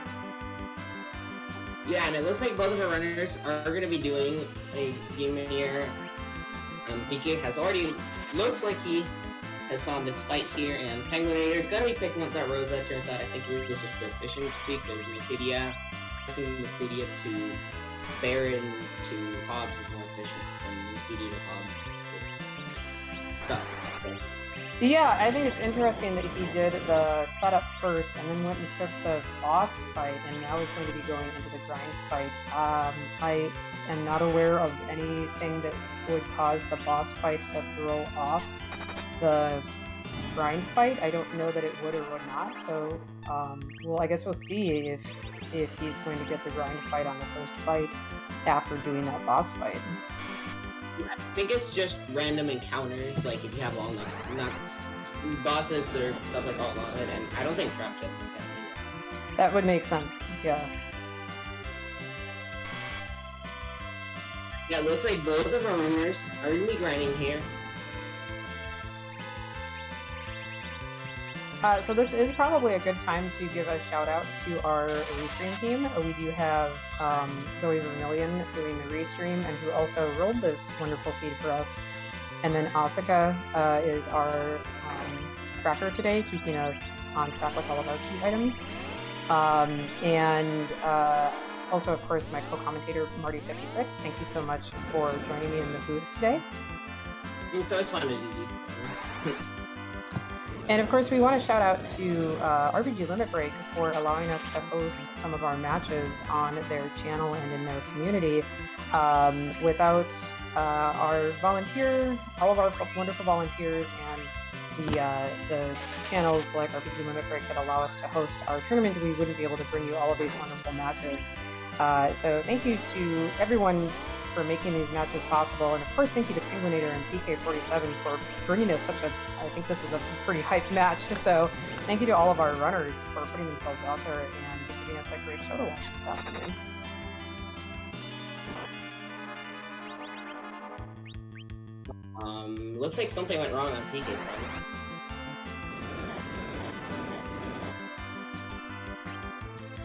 Yeah, and it looks like both of our runners are going to be doing a game here. PK has already, looks like he has found this fight here, and penguin8r is going to be picking up that Rosa. Turns out I think it was just for efficiency, because Mysidia, passing Mysidia to Baron to Hobbs is more efficient than Mysidia to Hobbs to stuff. So. Yeah, I think it's interesting that he did the setup first and then went and took the boss fight, and now he's going to be going into the grind fight. I am not aware of anything that would cause the boss fight to throw off the grind fight. I don't know that it would or would not, so well, I guess we'll see if he's going to get the grind fight on the first fight after doing that boss fight. I think it's just random encounters, like if you have long enough, not bosses or stuff like that, and I don't think trap chests is happening. That would make sense, yeah. Yeah, it looks like both of our runners are going to be grinding here. So this is probably a good time to give a shout out to our restream team. We do have Zoe Vermillion doing the restream and who also rolled this wonderful seed for us. And then Asuka is our tracker today, keeping us on track with all of our key items. And also, of course, my co-commentator, Marty56. Thank you so much for joining me in the booth today. It's always fun to do these things. And of course, we want to shout out to RPG Limit Break for allowing us to host some of our matches on their channel and in their community. Without our all of our wonderful volunteers and the channels like RPG Limit Break that allow us to host our tournament, we wouldn't be able to bring you all of these wonderful matches. So thank you to everyone for making these matches possible, and of course thank you to penguin8r and pk47 for bringing us I think this is a pretty hyped match, so thank you to all of our runners for putting themselves out there and giving us a great show to watch this afternoon. Looks like something went wrong on PK's side.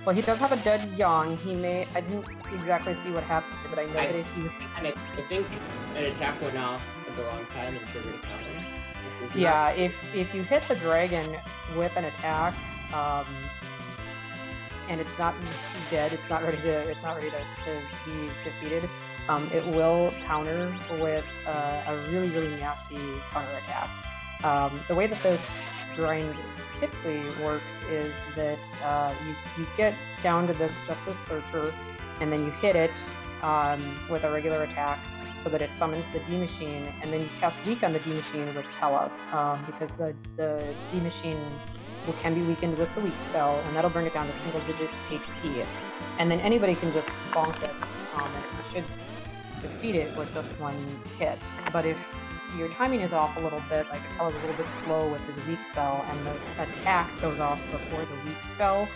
Well, he does have a dead Yang. He may... I didn't exactly see what happened, but I know that if you... I think an attack went off at the wrong time and triggered a counter. Yeah, if you hit the dragon with an attack, and it's not dead, it's not ready to be defeated, it will counter with a really, really nasty counter attack. The way that this grind typically works is that you get down to this Searcher, and then you hit it with a regular attack so that it summons the D Machine, and then you cast Weak on the D Machine with Tella, because the D Machine can be weakened with the Weak spell, and that'll bring it down to single-digit HP. And then anybody can just bonk it, and you should defeat it with just one hit. But if your timing is off a little bit, like Tella's a little bit slow with his Weak spell, and the attack goes off before the Weak spell,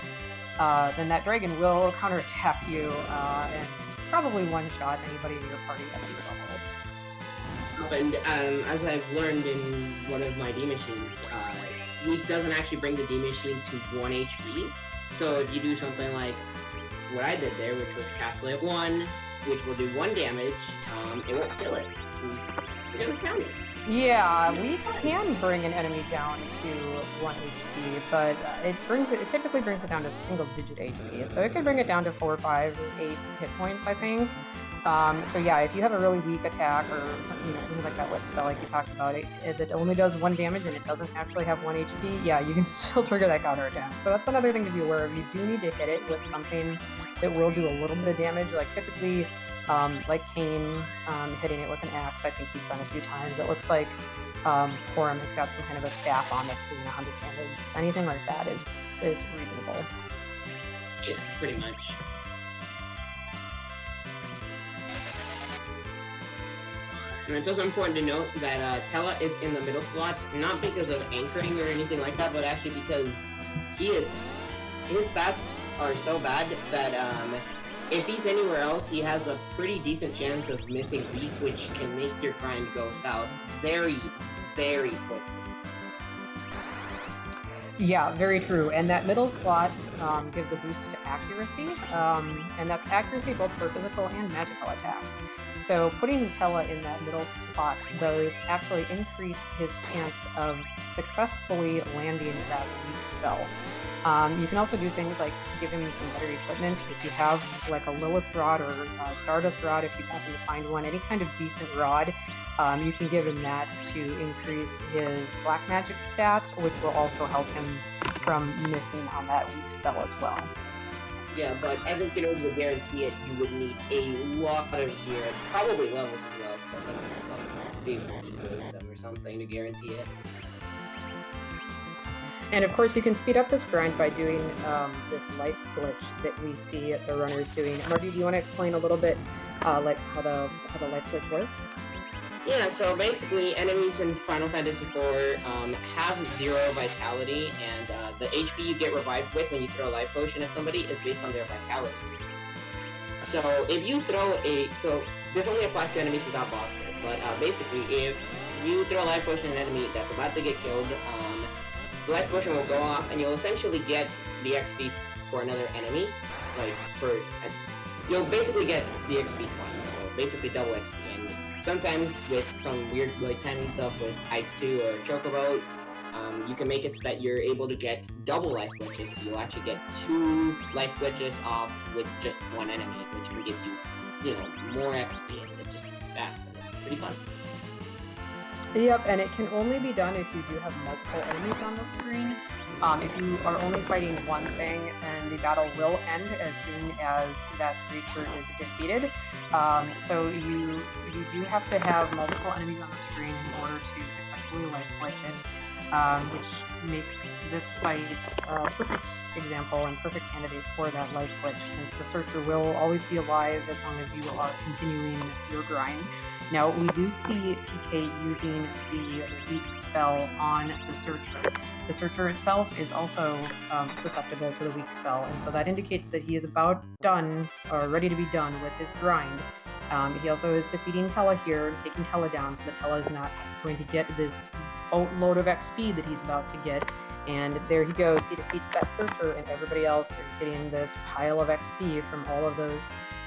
then that dragon will counterattack you, and probably one-shot anybody in your party at these levels. And as I've learned in one of my D Machines, Weak doesn't actually bring the D Machine to 1 HP. So if you do something like what I did there, which was cast Lay of 1, which will do 1 damage, it won't kill it. It doesn't count it. Yeah, we can bring an enemy down to 1 HP, but it typically brings it down to single-digit HP. So it could bring it down to 4, 5, or 8 hit points, I think. So yeah, if you have a really weak attack or something like that Wit spell like you talked about, that only does 1 damage and it doesn't actually have 1 HP, yeah, you can still trigger that counter attack. So that's another thing to be aware of. You do need to hit it with something that will do a little bit of damage, like typically like Kane hitting it with an axe. I think he's done a few times. It looks like Corum has got some kind of a staff on that's doing 100 damage. Anything like that is reasonable. Yeah, pretty much. And it's also important to note that Tella is in the middle slot, not because of anchoring or anything like that, but actually because his stats are so bad that if he's anywhere else, he has a pretty decent chance of missing Weak, which can make your grind go south very, very quickly. Yeah, very true. And that middle slot gives a boost to accuracy, and that's accuracy both for physical and magical attacks. So putting Tella in that middle spot does actually increase his chance of successfully landing that Weak spell. You can also do things like give him some better equipment. If you have like a Lilith rod or a Stardust rod, if you happen to find one, any kind of decent rod, you can give him that to increase his black magic stat, which will also help him from missing on that Weak spell as well. Yeah, but I think in order to guarantee it, you would need a lot of gear, probably levels as well, but I think it's like big wisdom or something to guarantee it. And of course, you can speed up this grind by doing this life glitch that we see the runners doing. Marty, do you want to explain a little bit like how the life glitch works? Yeah, so basically, enemies in Final Fantasy IV have 0 vitality, and the HP you get revived with when you throw a life potion at somebody is based on their vitality. So if you throw so this only applies to enemies without bosses, but basically, if you throw a life potion at an enemy that's about to get killed, the life potion will go off, and you'll essentially get the XP for another enemy. You'll basically get the XP points, so basically double XP. And sometimes with some weird, like, tiny stuff with Ice 2 or Chocobo, you can make it so that you're able to get double life glitches. So you'll actually get 2 life glitches off with just 1 enemy, which can give you, more XP, and it just stacks, and it's pretty fun. Yep, and it can only be done if you do have multiple enemies on the screen. If you are only fighting one thing, then the battle will end as soon as that creature is defeated. So you do have to have multiple enemies on the screen in order to successfully life glitch it, which makes this fight a perfect example and perfect candidate for that life glitch, since the Searcher will always be alive as long as you are continuing your grind. Now, we do see PK using the Weak spell on the Searcher. The Searcher itself is also susceptible to the Weak spell, and so that indicates that he is about done, or ready to be done with his grind. He also is defeating Tella here, taking Tella down, so that Tella is not going to get this boatload of XP that he's about to get. And there he goes. He defeats that searcher, and everybody else is getting this pile of XP from all of those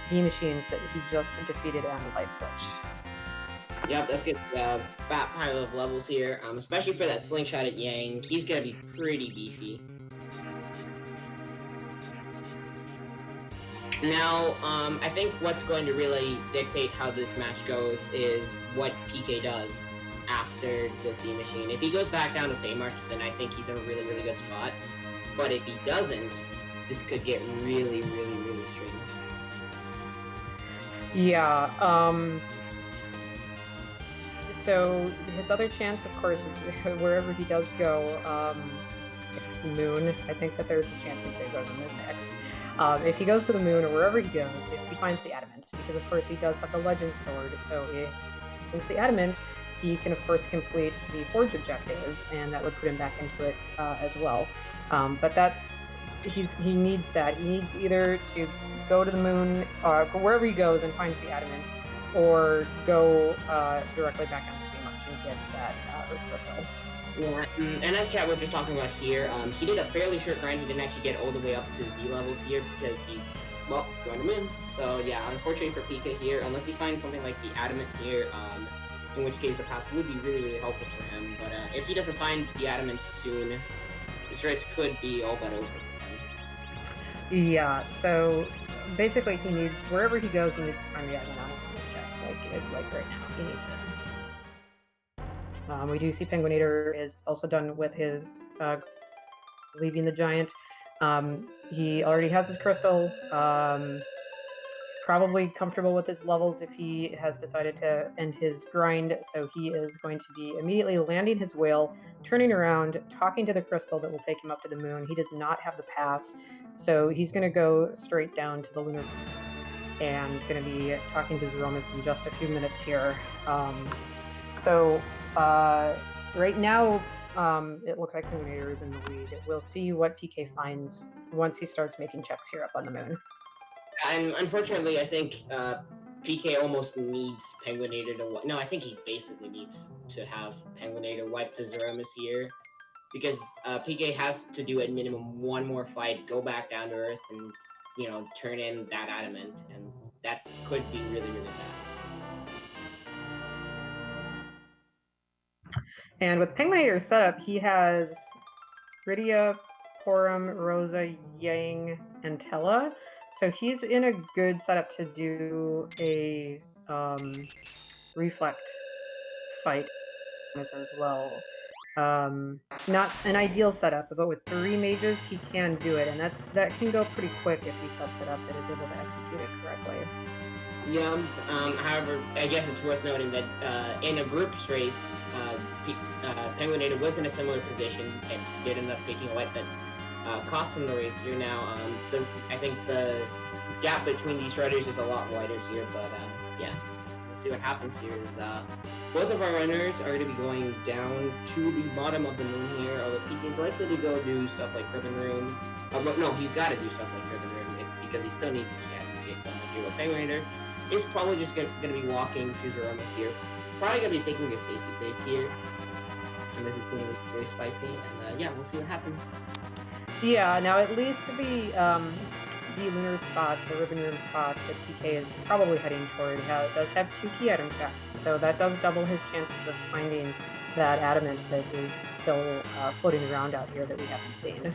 D machines that he just defeated on Life Glitch. Yep, let's get a fat pile of levels here, especially for that slingshot at Yang. He's gonna be pretty beefy. Now, I think what's going to really dictate how this match goes is what PK does after the D machine. If he goes back down to Feymarch, then I think he's in a really, really good spot. But if he doesn't, this could get really, really, really strange. Yeah, so his other chance, of course, is wherever he does go, it's the moon. I think that there's a chance he's going to go to the moon next. If he goes to the moon or wherever he goes, if he finds the adamant, because of course he does have the legend sword, so if he finds the adamant, he can of course complete the forge objective, and that would put him back into it as well. But he needs that. He needs either to go to the moon, or wherever he goes and finds the adamant, or go directly back onto Feymarch and get that Earth Crystal. Yeah, and as chat we're just talking about here, he did a fairly short grind. He didn't actually get all the way up to Z levels here because he's, well, going to moon. So yeah, unfortunately for PK here, unless he finds something like the adamant here, in which case the pass would be really, really helpful for him. But if he doesn't find the adamant soon, this race could be all but over for him. Yeah, so basically he needs, wherever he goes, he needs to find the adamant on his switch check. Like right now, he needs it. We do see penguin8r is also done with his leaving the giant. He already has his crystal. Probably comfortable with his levels if he has decided to end his grind, so he is going to be immediately landing his whale, turning around, talking to the crystal that will take him up to the moon. He does not have the pass, so he's going to go straight down to the Lunar and going to be talking to Threemus in just a few minutes here. Right now, it looks like penguin8r is in the lead. We'll see what PK finds once he starts making checks here up on the moon. And unfortunately, I think PK almost needs penguin8r to... No, I think he basically needs to have penguin8r wipe to Threemus here. Because PK has to do at minimum one more fight, go back down to Earth, and, you know, turn in that adamant. And that could be really, really bad. And with penguin8r's setup, he has Rydia, Porum, Rosa, Yang, and Tella. So he's in a good setup to do a reflect fight as well. Not an ideal setup, but with 3 mages, he can do it, and that can go pretty quick if he sets it up and is able to execute it correctly. Yeah, however, I guess it's worth noting that in a groups race, penguin8r was in a similar position and did end up taking a wipe that cost him the race here. Now, I think the gap between these riders is a lot wider here, but yeah, we'll see what happens here. Both of our runners are going to be going down to the bottom of the moon here, although PK is likely to go do stuff like Ribbon Room. No, he's got to do stuff like Ribbon Room because he still needs to get going to penguin8r. Is probably just going to be walking to Threemus here. Probably going to be taking a safety save here. And this is going to be very spicy. And yeah, we'll see what happens. Yeah, now at least the Lunar spot, the Ribbon Room spot that PK is probably heading toward, does have 2 key item checks. So that does double his chances of finding that adamant that is still floating around out here that we haven't seen.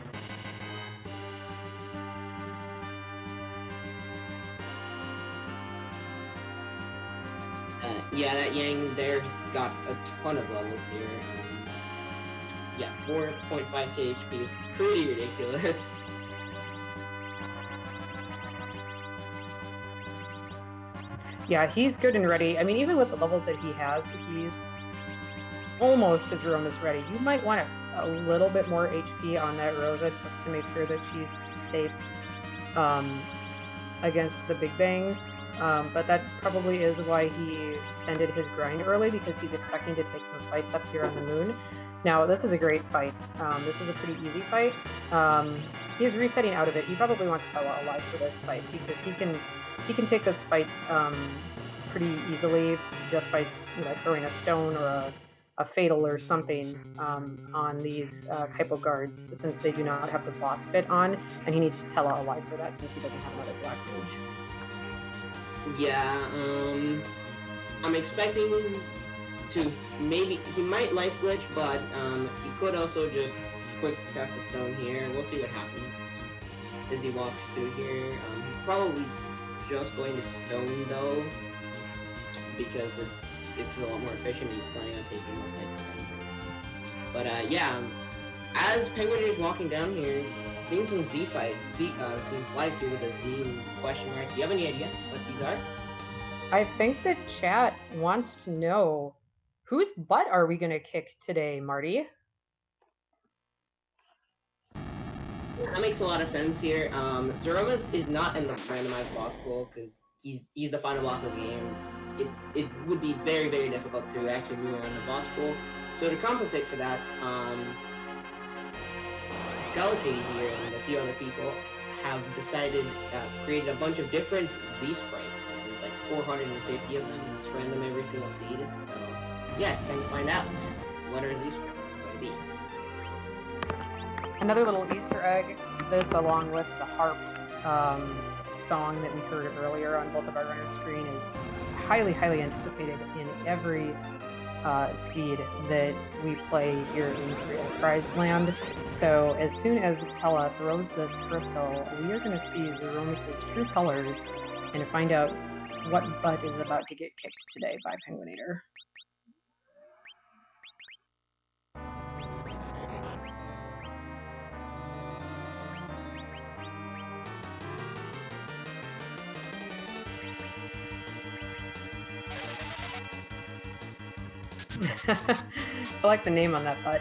Yeah, that Yang there's got a ton of levels here. Yeah, 4.5k HP is pretty ridiculous. Yeah, he's good and ready. I mean, even with the levels that he has, he's almost as Threemus ready. You might want a little bit more HP on that Rosa just to make sure that she's safe against the Big Bangs. But that probably is why he ended his grind early, because he's expecting to take some fights up here on the moon. Now, this is a great fight. This is a pretty easy fight. He's resetting out of it. He probably wants Tella alive for this fight, because he can take this fight pretty easily just by throwing a stone or a fatal or something on these Kaipo guards, since they do not have the boss bit on, and he needs Tella alive for that since he doesn't have another black mage. Yeah, I'm expecting to maybe he might life glitch, but he could also just quick cast a stone here. We'll see what happens as he walks through here. He's probably just going to stone though, because it's a lot more efficient. He's planning on taking more sites. But yeah, as penguin8r is walking down here, seeing some some flags here with a Z question mark. Do you have any idea what these are? I think the chat wants to know, whose butt are we gonna kick today, Marty? That makes a lot of sense here. Threemus is not in the randomized boss pool because he's the final boss of the game. It would be very, very difficult to actually move around the boss pool. So to compensate for that, Skeleton here and a few other people have decided, created a bunch of different Z sprites. There's like 450 of them. It's random every single seed. So yeah, it's time to find out what our Z sprites going to be. Another little Easter egg, this along with the harp song that we heard earlier on both of our runner screen is highly, highly anticipated in every seed that we play here in Free Enterprise Land. So as soon as Tella throws this crystal, we are going to see Zeromus' true colors and to find out what butt is about to get kicked today by penguin8r. I like the name on that butt.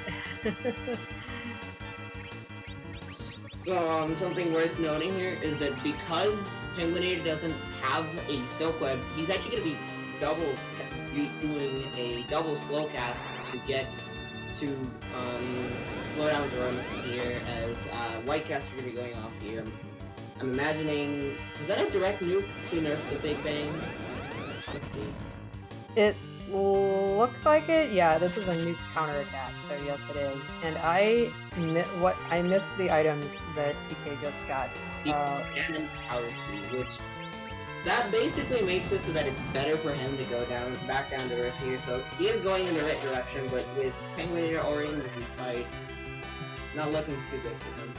So, something worth noting here is that because penguin8r doesn't have a silk web, he's actually going to be doing a double slow cast to get to slow down Zeromus here, as white casts are going to be going off here. I'm imagining, is that a direct nuke to nerf the Big Bang? It looks like it. Yeah, this is a nuke counterattack, so yes it is. And I missed the items that PK just got. And power key, which that basically makes it so that it's better for him to go back down to earth here. So he is going in the right direction, but with penguin8r already in the fight, not looking too good for him.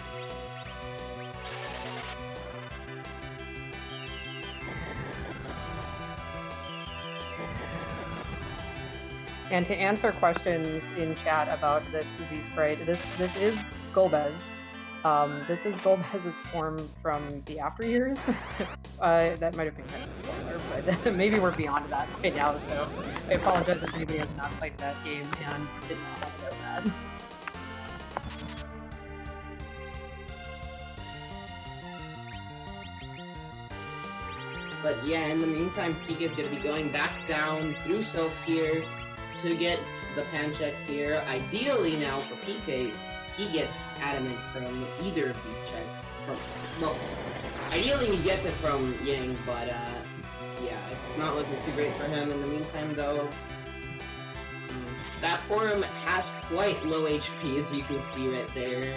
And to answer questions in chat about this Z sprite, this is Golbez. This is Golbez's form from the After Years. That might have been kind of a spoiler, but maybe we're beyond that right now, so I apologize if anybody has not played that game and did not want to know that. But yeah, in the meantime, PK is going to be going back down through Self here to get the pan checks here. Ideally now for PK, he gets adamant from either of these checks. Well, ideally he gets it from Ying, but yeah, it's not looking too great for him. In the meantime though, that Forum has quite low HP, as you can see right there,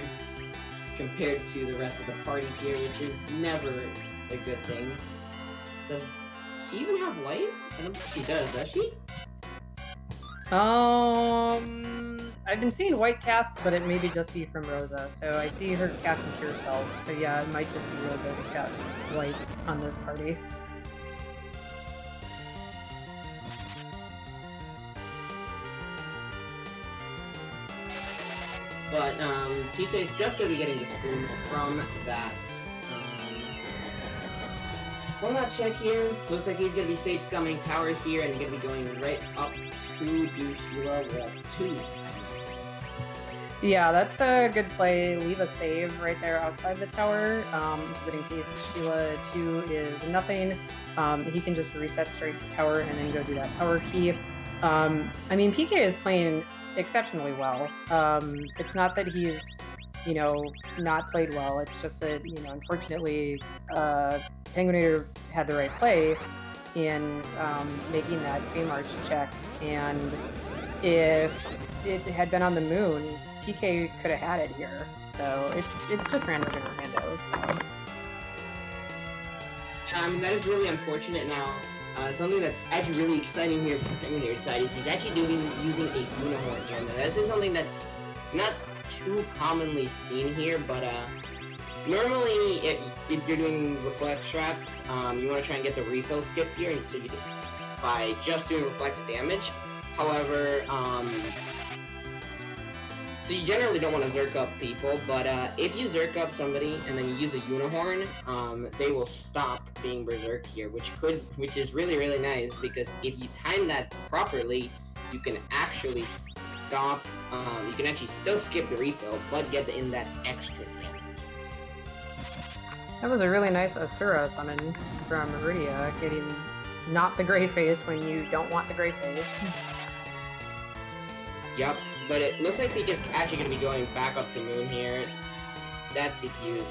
compared to the rest of the party here, which is never a good thing. Does she even have white? I don't think she does she? I've been seeing white casts, but it may just be from Rosa. So I see her casting cure spells. So yeah, it might just be Rosa who's got white on this party. But PK is just going to be getting the spoon from that. Hold on, check here. Looks like he's going to be safe scumming tower here and going to be going right up to Dushila with 2. Yeah, that's a good play. Leave a save right there outside the tower, so that in case Sheila 2 is nothing, he can just reset straight to tower and then go do that tower key. I mean, PK is playing exceptionally well. It's not that he's, you know, not played well. It's just that, you know, unfortunately, penguin8r had the right play in making that K-March check, and if it had been on the moon, PK could have had it here. So it's just random and rando. So. I mean, that is really unfortunate now. Something that's actually really exciting here from penguin8r's side is he's actually using a unicorn here. Now, this is something that's not too commonly seen here, but normally if you're doing reflect strats, you want to try and get the refill skip here, and so you do by just doing reflected damage. However, so you generally don't want to Zerk up people, but if you Zerk up somebody and then you use a Unihorn, they will stop being Berserk here, which is really, really nice, because if you time that properly, you can actually stop, you can actually still skip the refill, but get in that extra damage. That was a really nice Asura summon from Iridia, getting not the Grey Face when you don't want the Grey Face. Yep, but it looks like PK's actually going to be going back up to Moon here. That CPU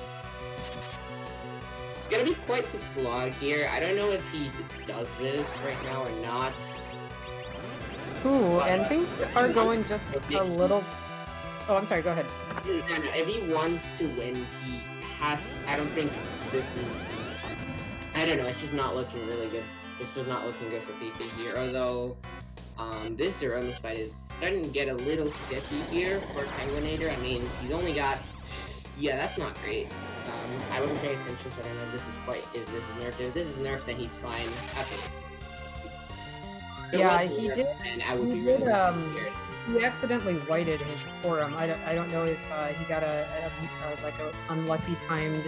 it's going to be quite the slog here. I don't know if he does this right now or not. Ooh, and things are going just a little... Oh, I'm sorry, go ahead. If he wants to win, he has... I don't think this is... I don't know, it's just not looking really good. It's just not looking good for PK here, although... this Threemus fight is starting to get a little sketchy here for penguin8r. I mean, he's only got... Yeah, that's not great. I wasn't paying attention, so I don't know if this is quite... If this is nerfed. If this is nerfed, then he's fine. Okay. Yeah, he did... And I would be really scared. He accidentally whited his forum. I don't know if he got like a unlucky timed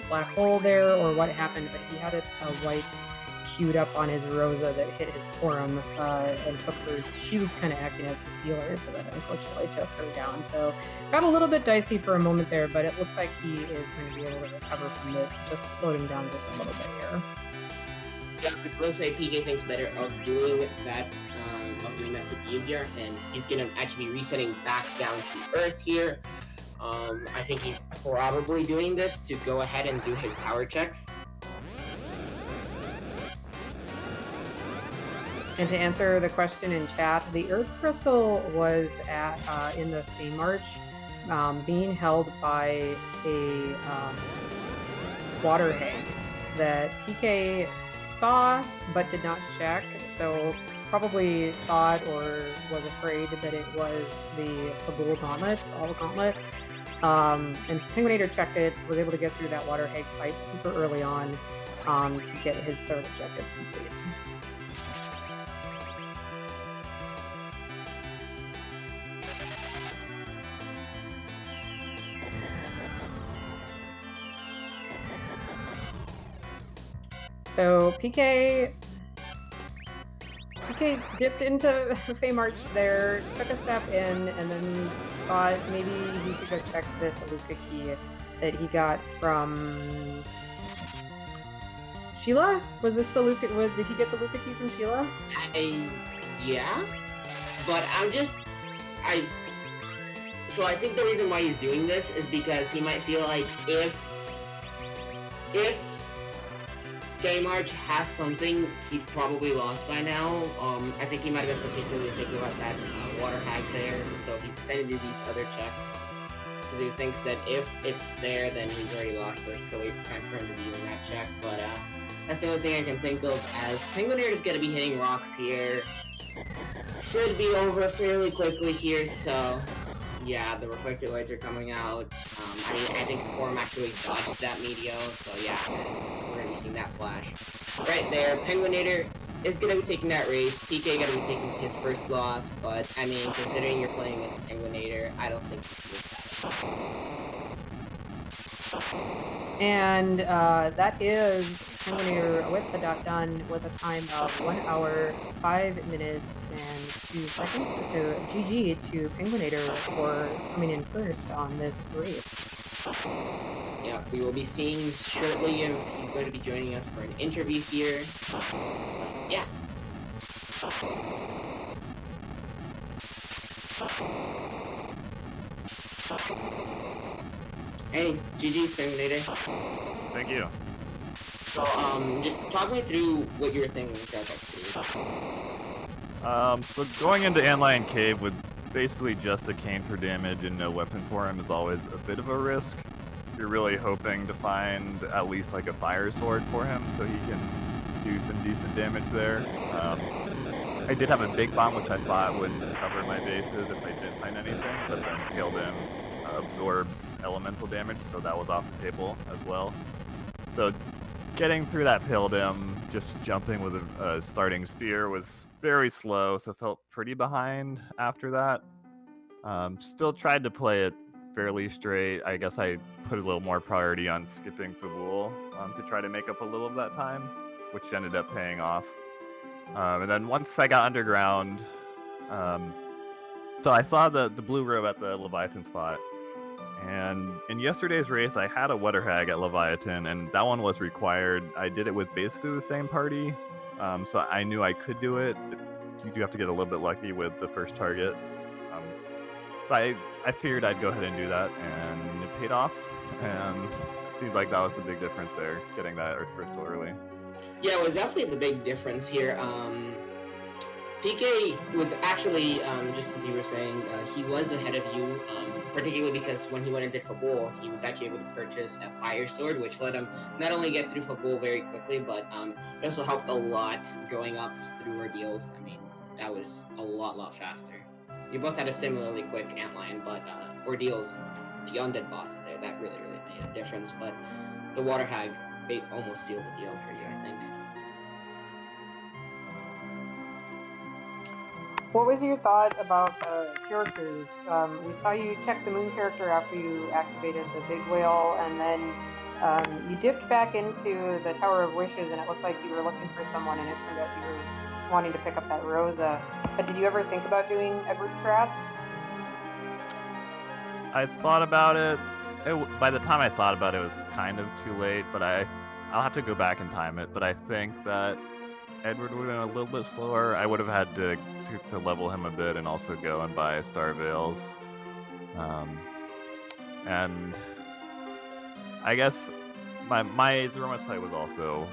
black hole there or what happened, but he had a white queued up on his Rosa that hit his forum and took her. She was kind of acting as his healer, so that unfortunately took her down. So got a little bit dicey for a moment there, but it looks like he is going to be able to recover from this. Just slowed him down just a little bit here. Yeah, I will say PK thinks better of doing that to Behavior, and he's gonna actually be resetting back down to Earth here. I think he's probably doing this to go ahead and do his power checks. And to answer the question in chat, the Earth Crystal was at in the Fey March, being held by a water hag that PK saw but did not check, so probably thought or was afraid that it was the Kabul Gauntlet, All Gauntlet. And penguin8r checked it, was able to get through that water hag fight super early on to get his third objective complete. So PK dipped into Fey March there, took a step in, and then thought maybe he should go check this Aluka key that he got from Sheila? Was this the Luka? Did he get the Luka key from Sheila? Yeah, but So I think the reason why he's doing this is because he might feel like if March has something, he's probably lost by now. I think he might have been particularly thinking about that water hag there, so he decided to do these other checks. Because he thinks that if it's there, then he's already lost it, so it's time for him to be doing that check. But that's the only thing I can think of, as penguin8r is going to be hitting rocks here. Should be over fairly quickly here, so... Yeah, the reflected lights are coming out. I think the forum actually dodged that meteor, so yeah, we're gonna be seeing that flash. Right there, penguin8r is gonna be taking that race. PK gonna be taking his first loss, but I mean, considering you're playing against penguin8r, I don't think it's worth that. And that is penguin8r with the dot done with a time of 1 hour, 5 minutes, and 2 seconds. So GG to penguin8r for coming in first on this race. Yeah, we will be seeing shortly if he's going to be joining us for an interview here. Yeah. Hey, GG's penguin8r. Thank you. So, just talk me through what you were thinking with that. So going into Antlion Cave with basically just a cane for damage and no weapon for him is always a bit of a risk. You're really hoping to find at least like a fire sword for him so he can do some decent damage there. I did have a big bomb which I thought would cover my bases if I didn't find anything, but then Tailed In absorbs elemental damage, so that was off the table as well. So getting through that Pildim, just jumping with a starting spear was very slow, so felt pretty behind after that. Still tried to play it fairly straight. I guess I put a little more priority on skipping Fabul to try to make up a little of that time, which ended up paying off. And then once I got underground, so I saw the blue robe at the Leviathan spot. And in yesterday's race, I had a Water Hag at Leviathan, and that one was required. I did it with basically the same party, so I knew I could do it. You do have to get a little bit lucky with the first target. So I figured I'd go ahead and do that, and it paid off, and it seemed like that was the big difference there, getting that Earth Crystal early. Yeah, it was definitely the big difference here. PK was actually, just as you were saying, he was ahead of you, particularly because when he went and did Fabul, he was actually able to purchase a fire sword, which let him not only get through Fabul very quickly, but it also helped a lot going up through Ordeals. I mean, that was a lot faster. You both had a similarly quick antlion, but Ordeals, the undead bosses there, that really made a difference. But the Water Hag almost sealed the deal for you, I think. What was your thought about characters? We saw you check the moon character after you activated the big whale, and then you dipped back into the Tower of Wishes, and it looked like you were looking for someone, and it turned out you were wanting to pick up that Rosa. But did you ever think about doing Edward strats? I thought about it. By the time I thought about it, it was kind of too late, but I'll have to go back and time it. But I think that Edward would have been a little bit slower. I would have had to level him a bit and also go and buy Star Veils. And I guess my Threemus fight was also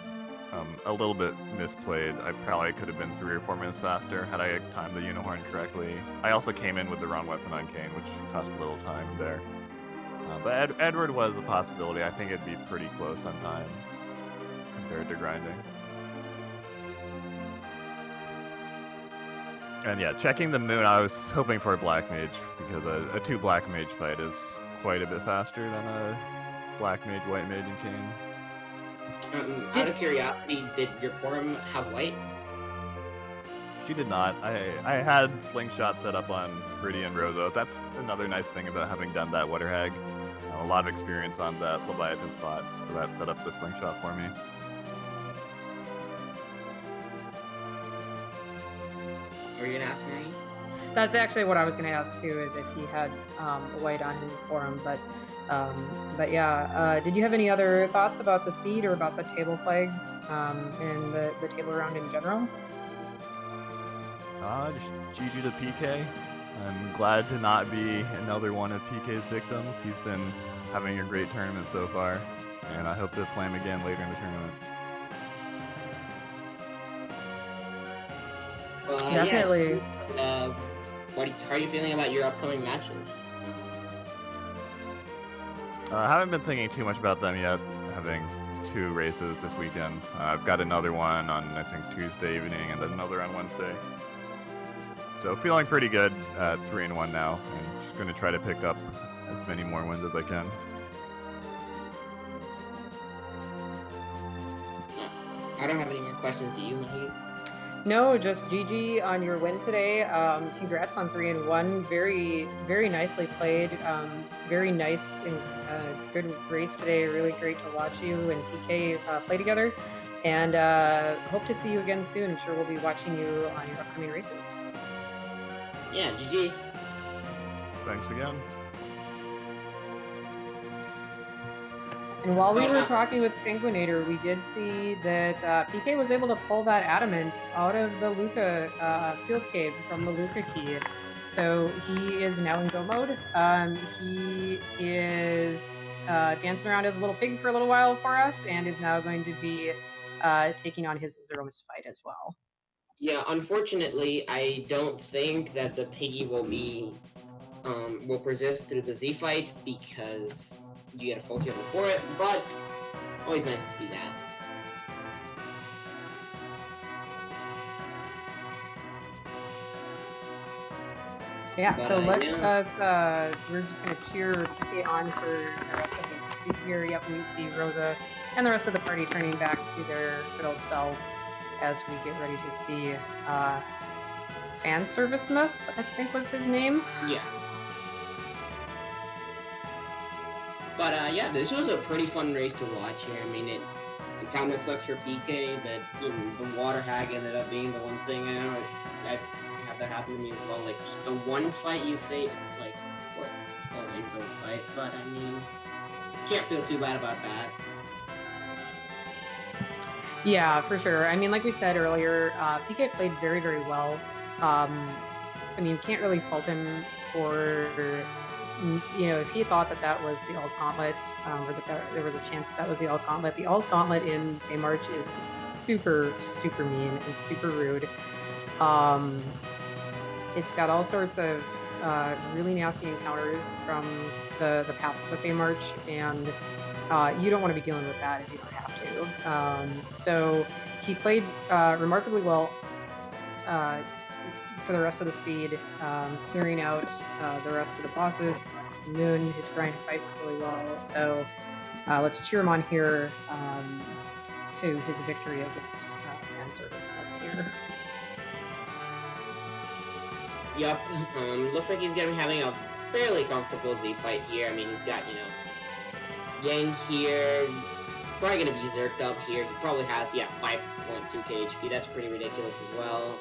a little bit misplayed. I probably could have been 3 or 4 minutes faster had I timed the Unicorn correctly. I also came in with the wrong weapon on Kane, which cost a little time there. But Edward was a possibility. I think it'd be pretty close on time compared to grinding. And yeah, checking the moon, I was hoping for a Black Mage, because a 2 Black Mage fight is quite a bit faster than a Black Mage, White Mage, and Kane. Out of curiosity, did your Porum have white? She did not. I had Slingshot set up on Rudy and Rosa. That's another nice thing about having done that Water Hag. A lot of experience on that Leviathan spot, so that set up the Slingshot for me. Were you gonna ask me? That's actually what I was going to ask too, is if he had white on his forum. But yeah, did you have any other thoughts about the seed or about the table plagues and the table round in general? Just GG to PK. I'm glad to not be another one of PK's victims. He's been having a great tournament so far, and I hope to play him again later in the tournament. Definitely. Yeah, how are you feeling about your upcoming matches? I haven't been thinking too much about them yet, having 2 races this weekend. I've got another one on, I think, Tuesday evening, and then another on Wednesday. So feeling pretty good at 3-1 now, and just going to try to pick up as many more wins as I can. I don't have any more questions. Do you, Maggie? No, just GG on your win today. Congrats on 3-1. Very nicely played. Very nice and good race today. Really great to watch you and PK play together. And hope to see you again soon. I'm sure we'll be watching you on your upcoming races. Yeah, GG's. Thanks again. And while we were talking with penguin8r, we did see that PK was able to pull that adamant out of the Luca sealed cave from the Luca key. So he is now in go mode. He is dancing around as a little pig for a little while for us, and is now going to be taking on his Threemus fight as well. Yeah, unfortunately, I don't think that the Piggy will persist through the Z fight because you get a full kill before it, but always nice to see that. Yeah, But, so let's yeah. we're just gonna cheer PK on for the rest of this here. Yep, we see Rosa and the rest of the party turning back to their good old selves as we get ready to see Threemus, I think was his name. Yeah. But yeah, this was a pretty fun race to watch here. I mean, it kind of sucks for PK that the water hag ended up being the one thing. I had that happen to me as well. Like, just the one fight you face, it's like, what is the fight? But I mean, can't feel too bad about that. Yeah, for sure. I mean, like we said earlier, PK played very, very well. I mean, you can't really fault him for, you know, if he thought that that was the alt gauntlet, or that there was a chance that was the alt gauntlet. The alt gauntlet in a March is super, super mean and super rude. It's got all sorts of really nasty encounters from the path of the March, and you don't want to be dealing with that if you don't have to. So he played remarkably well for the rest of the seed, clearing out the rest of the bosses. Moon, his grind fight really well. So let's cheer him on here to his victory against Threemus here. Yup. Looks like he's gonna be having a fairly comfortable Z fight here. I mean, he's got, Yang here, probably gonna be zerked up here. He probably has, 5.2k HP. That's pretty ridiculous as well.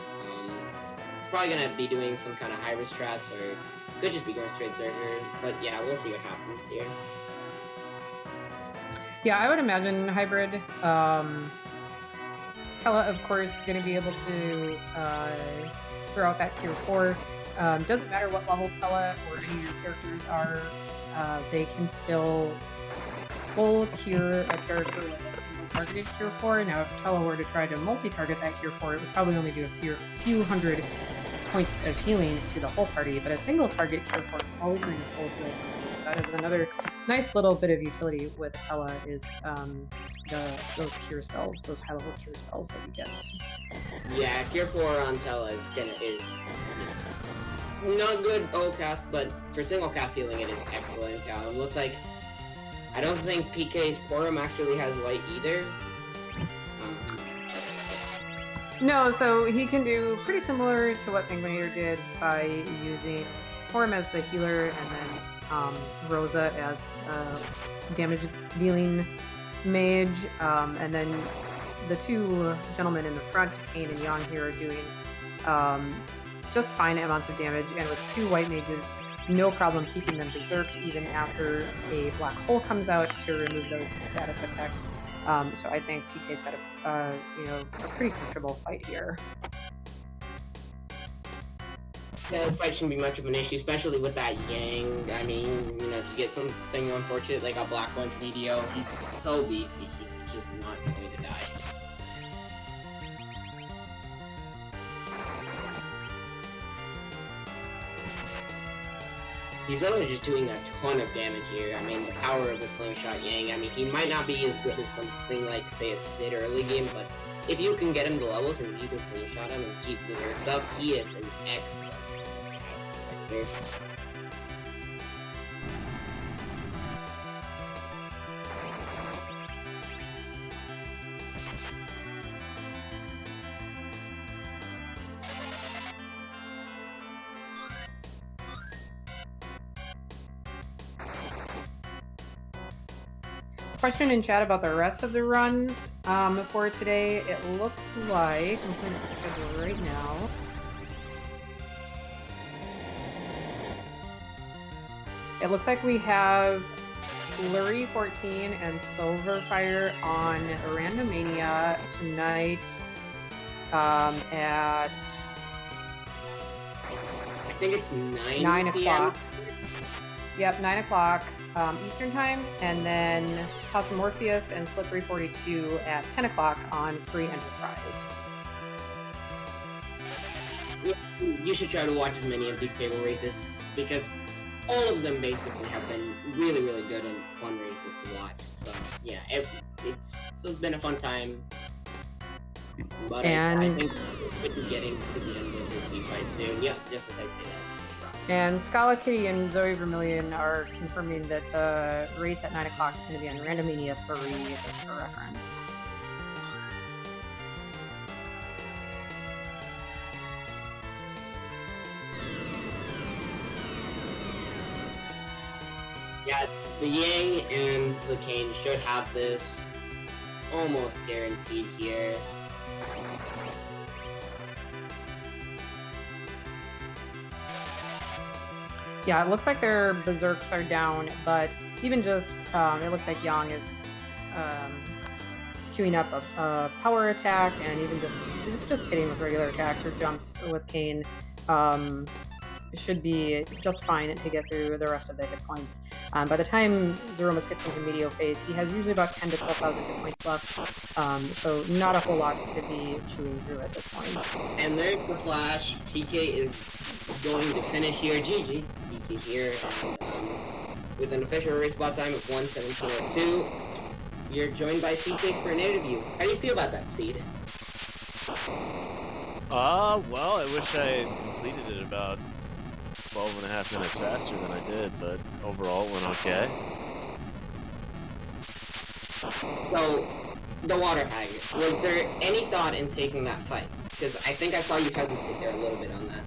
Probably gonna be doing some kind of hybrid strats, or could just be going straight zerker. But yeah, we'll see what happens here. Yeah, I would imagine hybrid. Tella, of course, gonna be able to throw out that Cure 4. Doesn't matter what level Tella or any of your characters are, they can still full cure a character with a targeted Cure 4. Now, if Tella were to try to multi-target that Cure 4, it would probably only do a few hundred points of healing to the whole party, but a single target Cure 4 is always going to full heal somebody. So that is another nice little bit of utility with Tella, is those cure spells, those high-level cure spells that he gets. Yeah, Cure 4 on Tella is not good ult cast, but for single cast healing it is excellent. Looks like I don't think PK's Porum actually has white either. No, so he can do pretty similar to what penguin8r did by using Porum as the healer and then Rosa as damage dealing mage, and then the two gentlemen in the front, Kane and Yang here, are doing just fine amounts of damage, and with two white mages, no problem keeping them berserked even after a black hole comes out to remove those status effects. So I think PK's got a pretty comfortable fight here. Yeah, this fight shouldn't be much of an issue, especially with that Yang. I mean, if you get something unfortunate like a Black Lunch video, he's so beefy, he's just not going to die. He's really just doing a ton of damage here. I mean, the power of the Slingshot Yang. I mean, he might not be as good as something like, say, a Sid early game, but if you can get him to levels and you can Slingshot him and keep the nerfs up, he is an excellent character. Question in chat about the rest of the runs for today. It looks like, I'm putting up the schedule right now. It looks like we have Flurry 14 and Silverfire on Randomania tonight at... I think it's 9 o'clock. Yep, 9 o'clock Eastern Time, and then Morpheus and Slippery 42 at 10 o'clock on Free Enterprise. you should try to watch as many of these table races because all of them basically have been really, really good and fun races to watch. So yeah, it's been a fun time. But I think we're getting to the end of the fight soon. Yeah, just as I say that. And Scala Kitty and Zoe Vermillion are confirming that the race at 9 o'clock is going to be on Randomania 3, just for reference. Yeah, the Yang and the Kane should have this almost guaranteed here. Yeah, it looks like their Berserks are down, but even just, it looks like Yang is queuing up a power attack, and even just hitting with regular attacks or jumps with Kane should be just fine to get through the rest of the hit points. By the time Threemus gets into medio phase, he has usually about 10 to 12,000 hit points left, so not a whole lot to be chewing through at this point. And there's the flash. PK is going to finish here. GG. PK here. With an official race spot time of 1:17:02. You're joined by PK for an interview. How do you feel about that, Seed? Well, I wish I had completed it about 12.5 minutes faster than I did, but overall it went okay. So, the water hag, was there any thought in taking that fight? Because I think I saw you hesitate there a little bit on that.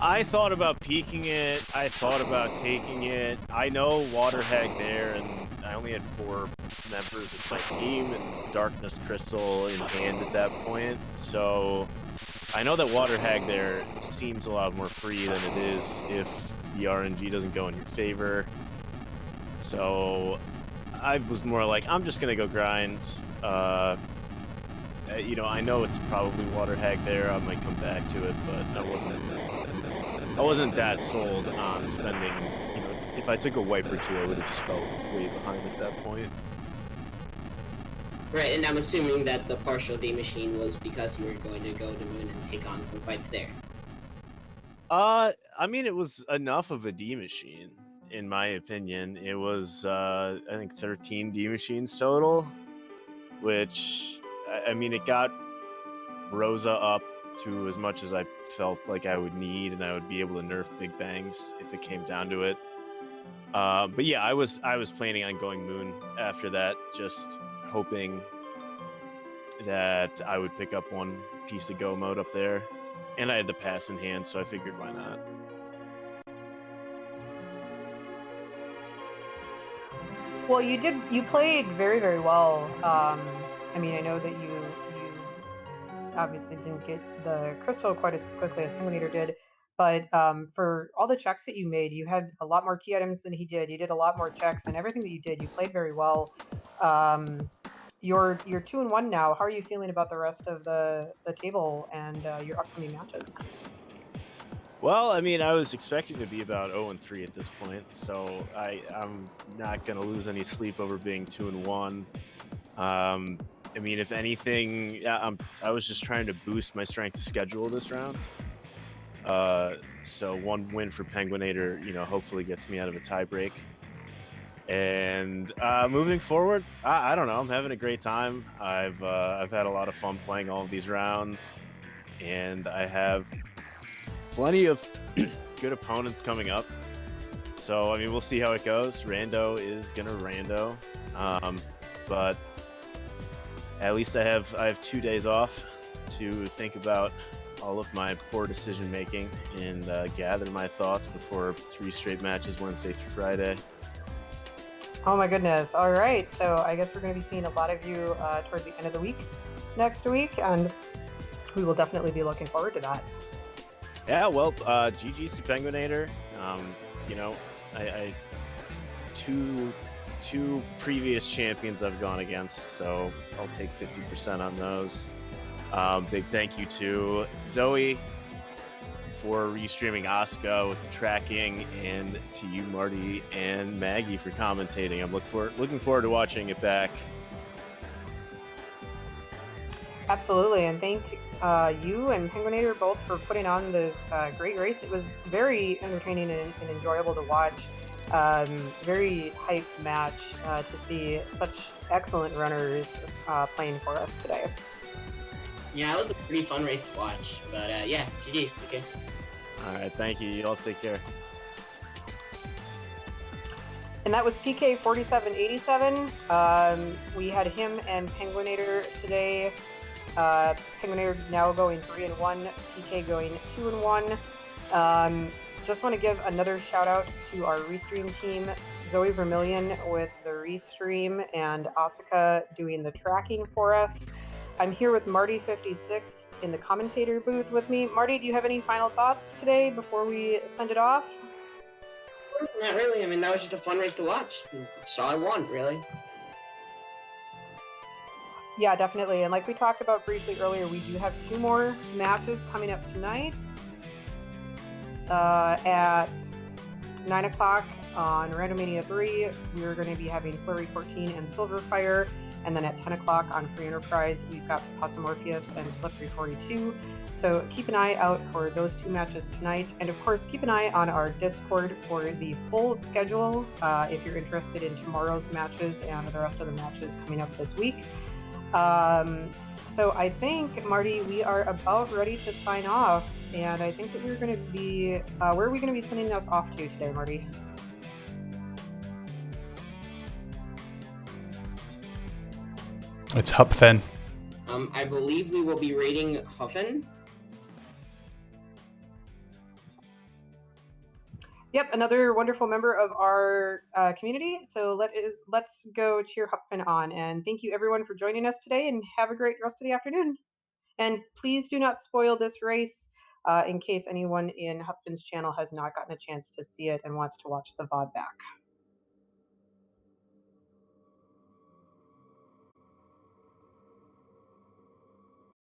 I thought about peeking it, I thought about taking it. I know water hag there, and I only had 4 members of my team, and Darkness Crystal in hand at that point, so I know that water hag there seems a lot more free than it is if the RNG doesn't go in your favor. So I was more like, I'm just gonna go grind. You know, I know it's probably water hag there. I might come back to it, but I wasn't that sold on spending. You know, if I took a wipe or two, I would have just felt way behind at that point. Right, and I'm assuming that the partial D machine was because you were going to go to Moon and take on some fights there. I mean, it was enough of a D machine, in my opinion. It was, I think 13 D machines total, which, I mean, it got Rosa up to as much as I felt like I would need, and I would be able to nerf Big Bangs if it came down to it. But yeah, I was planning on going Moon after that, just hoping that I would pick up one piece of go mode up there, and I had the pass in hand, so I figured why not. Well, you played very, very well. I mean, I know that you obviously didn't get the crystal quite as quickly as penguin8r did, but for all the checks that you made, you had a lot more key items than he did. You did a lot more checks, and everything that you did, you played very well. You're 2-1 now. How are you feeling about the rest of the table and your upcoming matches? Well, I mean, I was expecting to be about 0-3 at this point, so I'm not gonna lose any sleep over being 2-1. I mean, if anything, I was just trying to boost my strength of schedule this round. So 1 win for penguin8r, you know, hopefully gets me out of a tie break. And moving forward, I don't know. I'm having a great time. I've had a lot of fun playing all of these rounds, and I have plenty of good opponents coming up. So I mean, we'll see how it goes. Rando is gonna rando, but at least I have 2 days off to think about all of my poor decision making and gather my thoughts before 3 straight matches Wednesday through Friday. Oh my goodness. All right. So I guess we're going to be seeing a lot of you towards the end of the week next week, and we will definitely be looking forward to that. Yeah, well, GG's to penguin8r. You know, I two previous champions I've gone against, so I'll take 50% on those. Big thank you to Zoe for restreaming Asuka with the tracking, and to you, Marty and Maggie, for commentating. I'm looking forward to watching it back. Absolutely, and thank you and Penguin8r both for putting on this great race. It was very entertaining and enjoyable to watch. Very hyped match to see such excellent runners playing for us today. Yeah, it was a pretty fun race to watch. But yeah, GG. Okay. All right, thank you. You all take care. And that was pk4787. We had him and Penguin8r today. Penguin8r now going 3-1, PK going 2-1. Just want to give another shout out to our Restream team, Zoe Vermillion with the Restream and Asuka doing the tracking for us. I'm here with Marty56 in the commentator booth with me. Marty, do you have any final thoughts today before we send it off? Not really. I mean, that was just a fun race to watch. So I won, really. Yeah, definitely. And like we talked about briefly earlier, we do have 2 more matches coming up tonight at 9 o'clock on Randomania 3. We're going to be having Flurry 14 and Silverfire. And then at 10 o'clock on Free Enterprise, we've got Possumorpheus and Flippery 42. So keep an eye out for those 2 matches tonight. And of course, keep an eye on our Discord for the full schedule if you're interested in tomorrow's matches and the rest of the matches coming up this week. So I think, Marty, we are about ready to sign off. And I think that we're going to be... where are we going to be sending us off to today, Marty? It's Hupfen. I believe we will be raiding Huffen. Yep, another wonderful member of our community. So let's go cheer Hupfen on. And thank you everyone for joining us today, and have a great rest of the afternoon. And please do not spoil this race in case anyone in Hupfen's channel has not gotten a chance to see it and wants to watch the VOD back.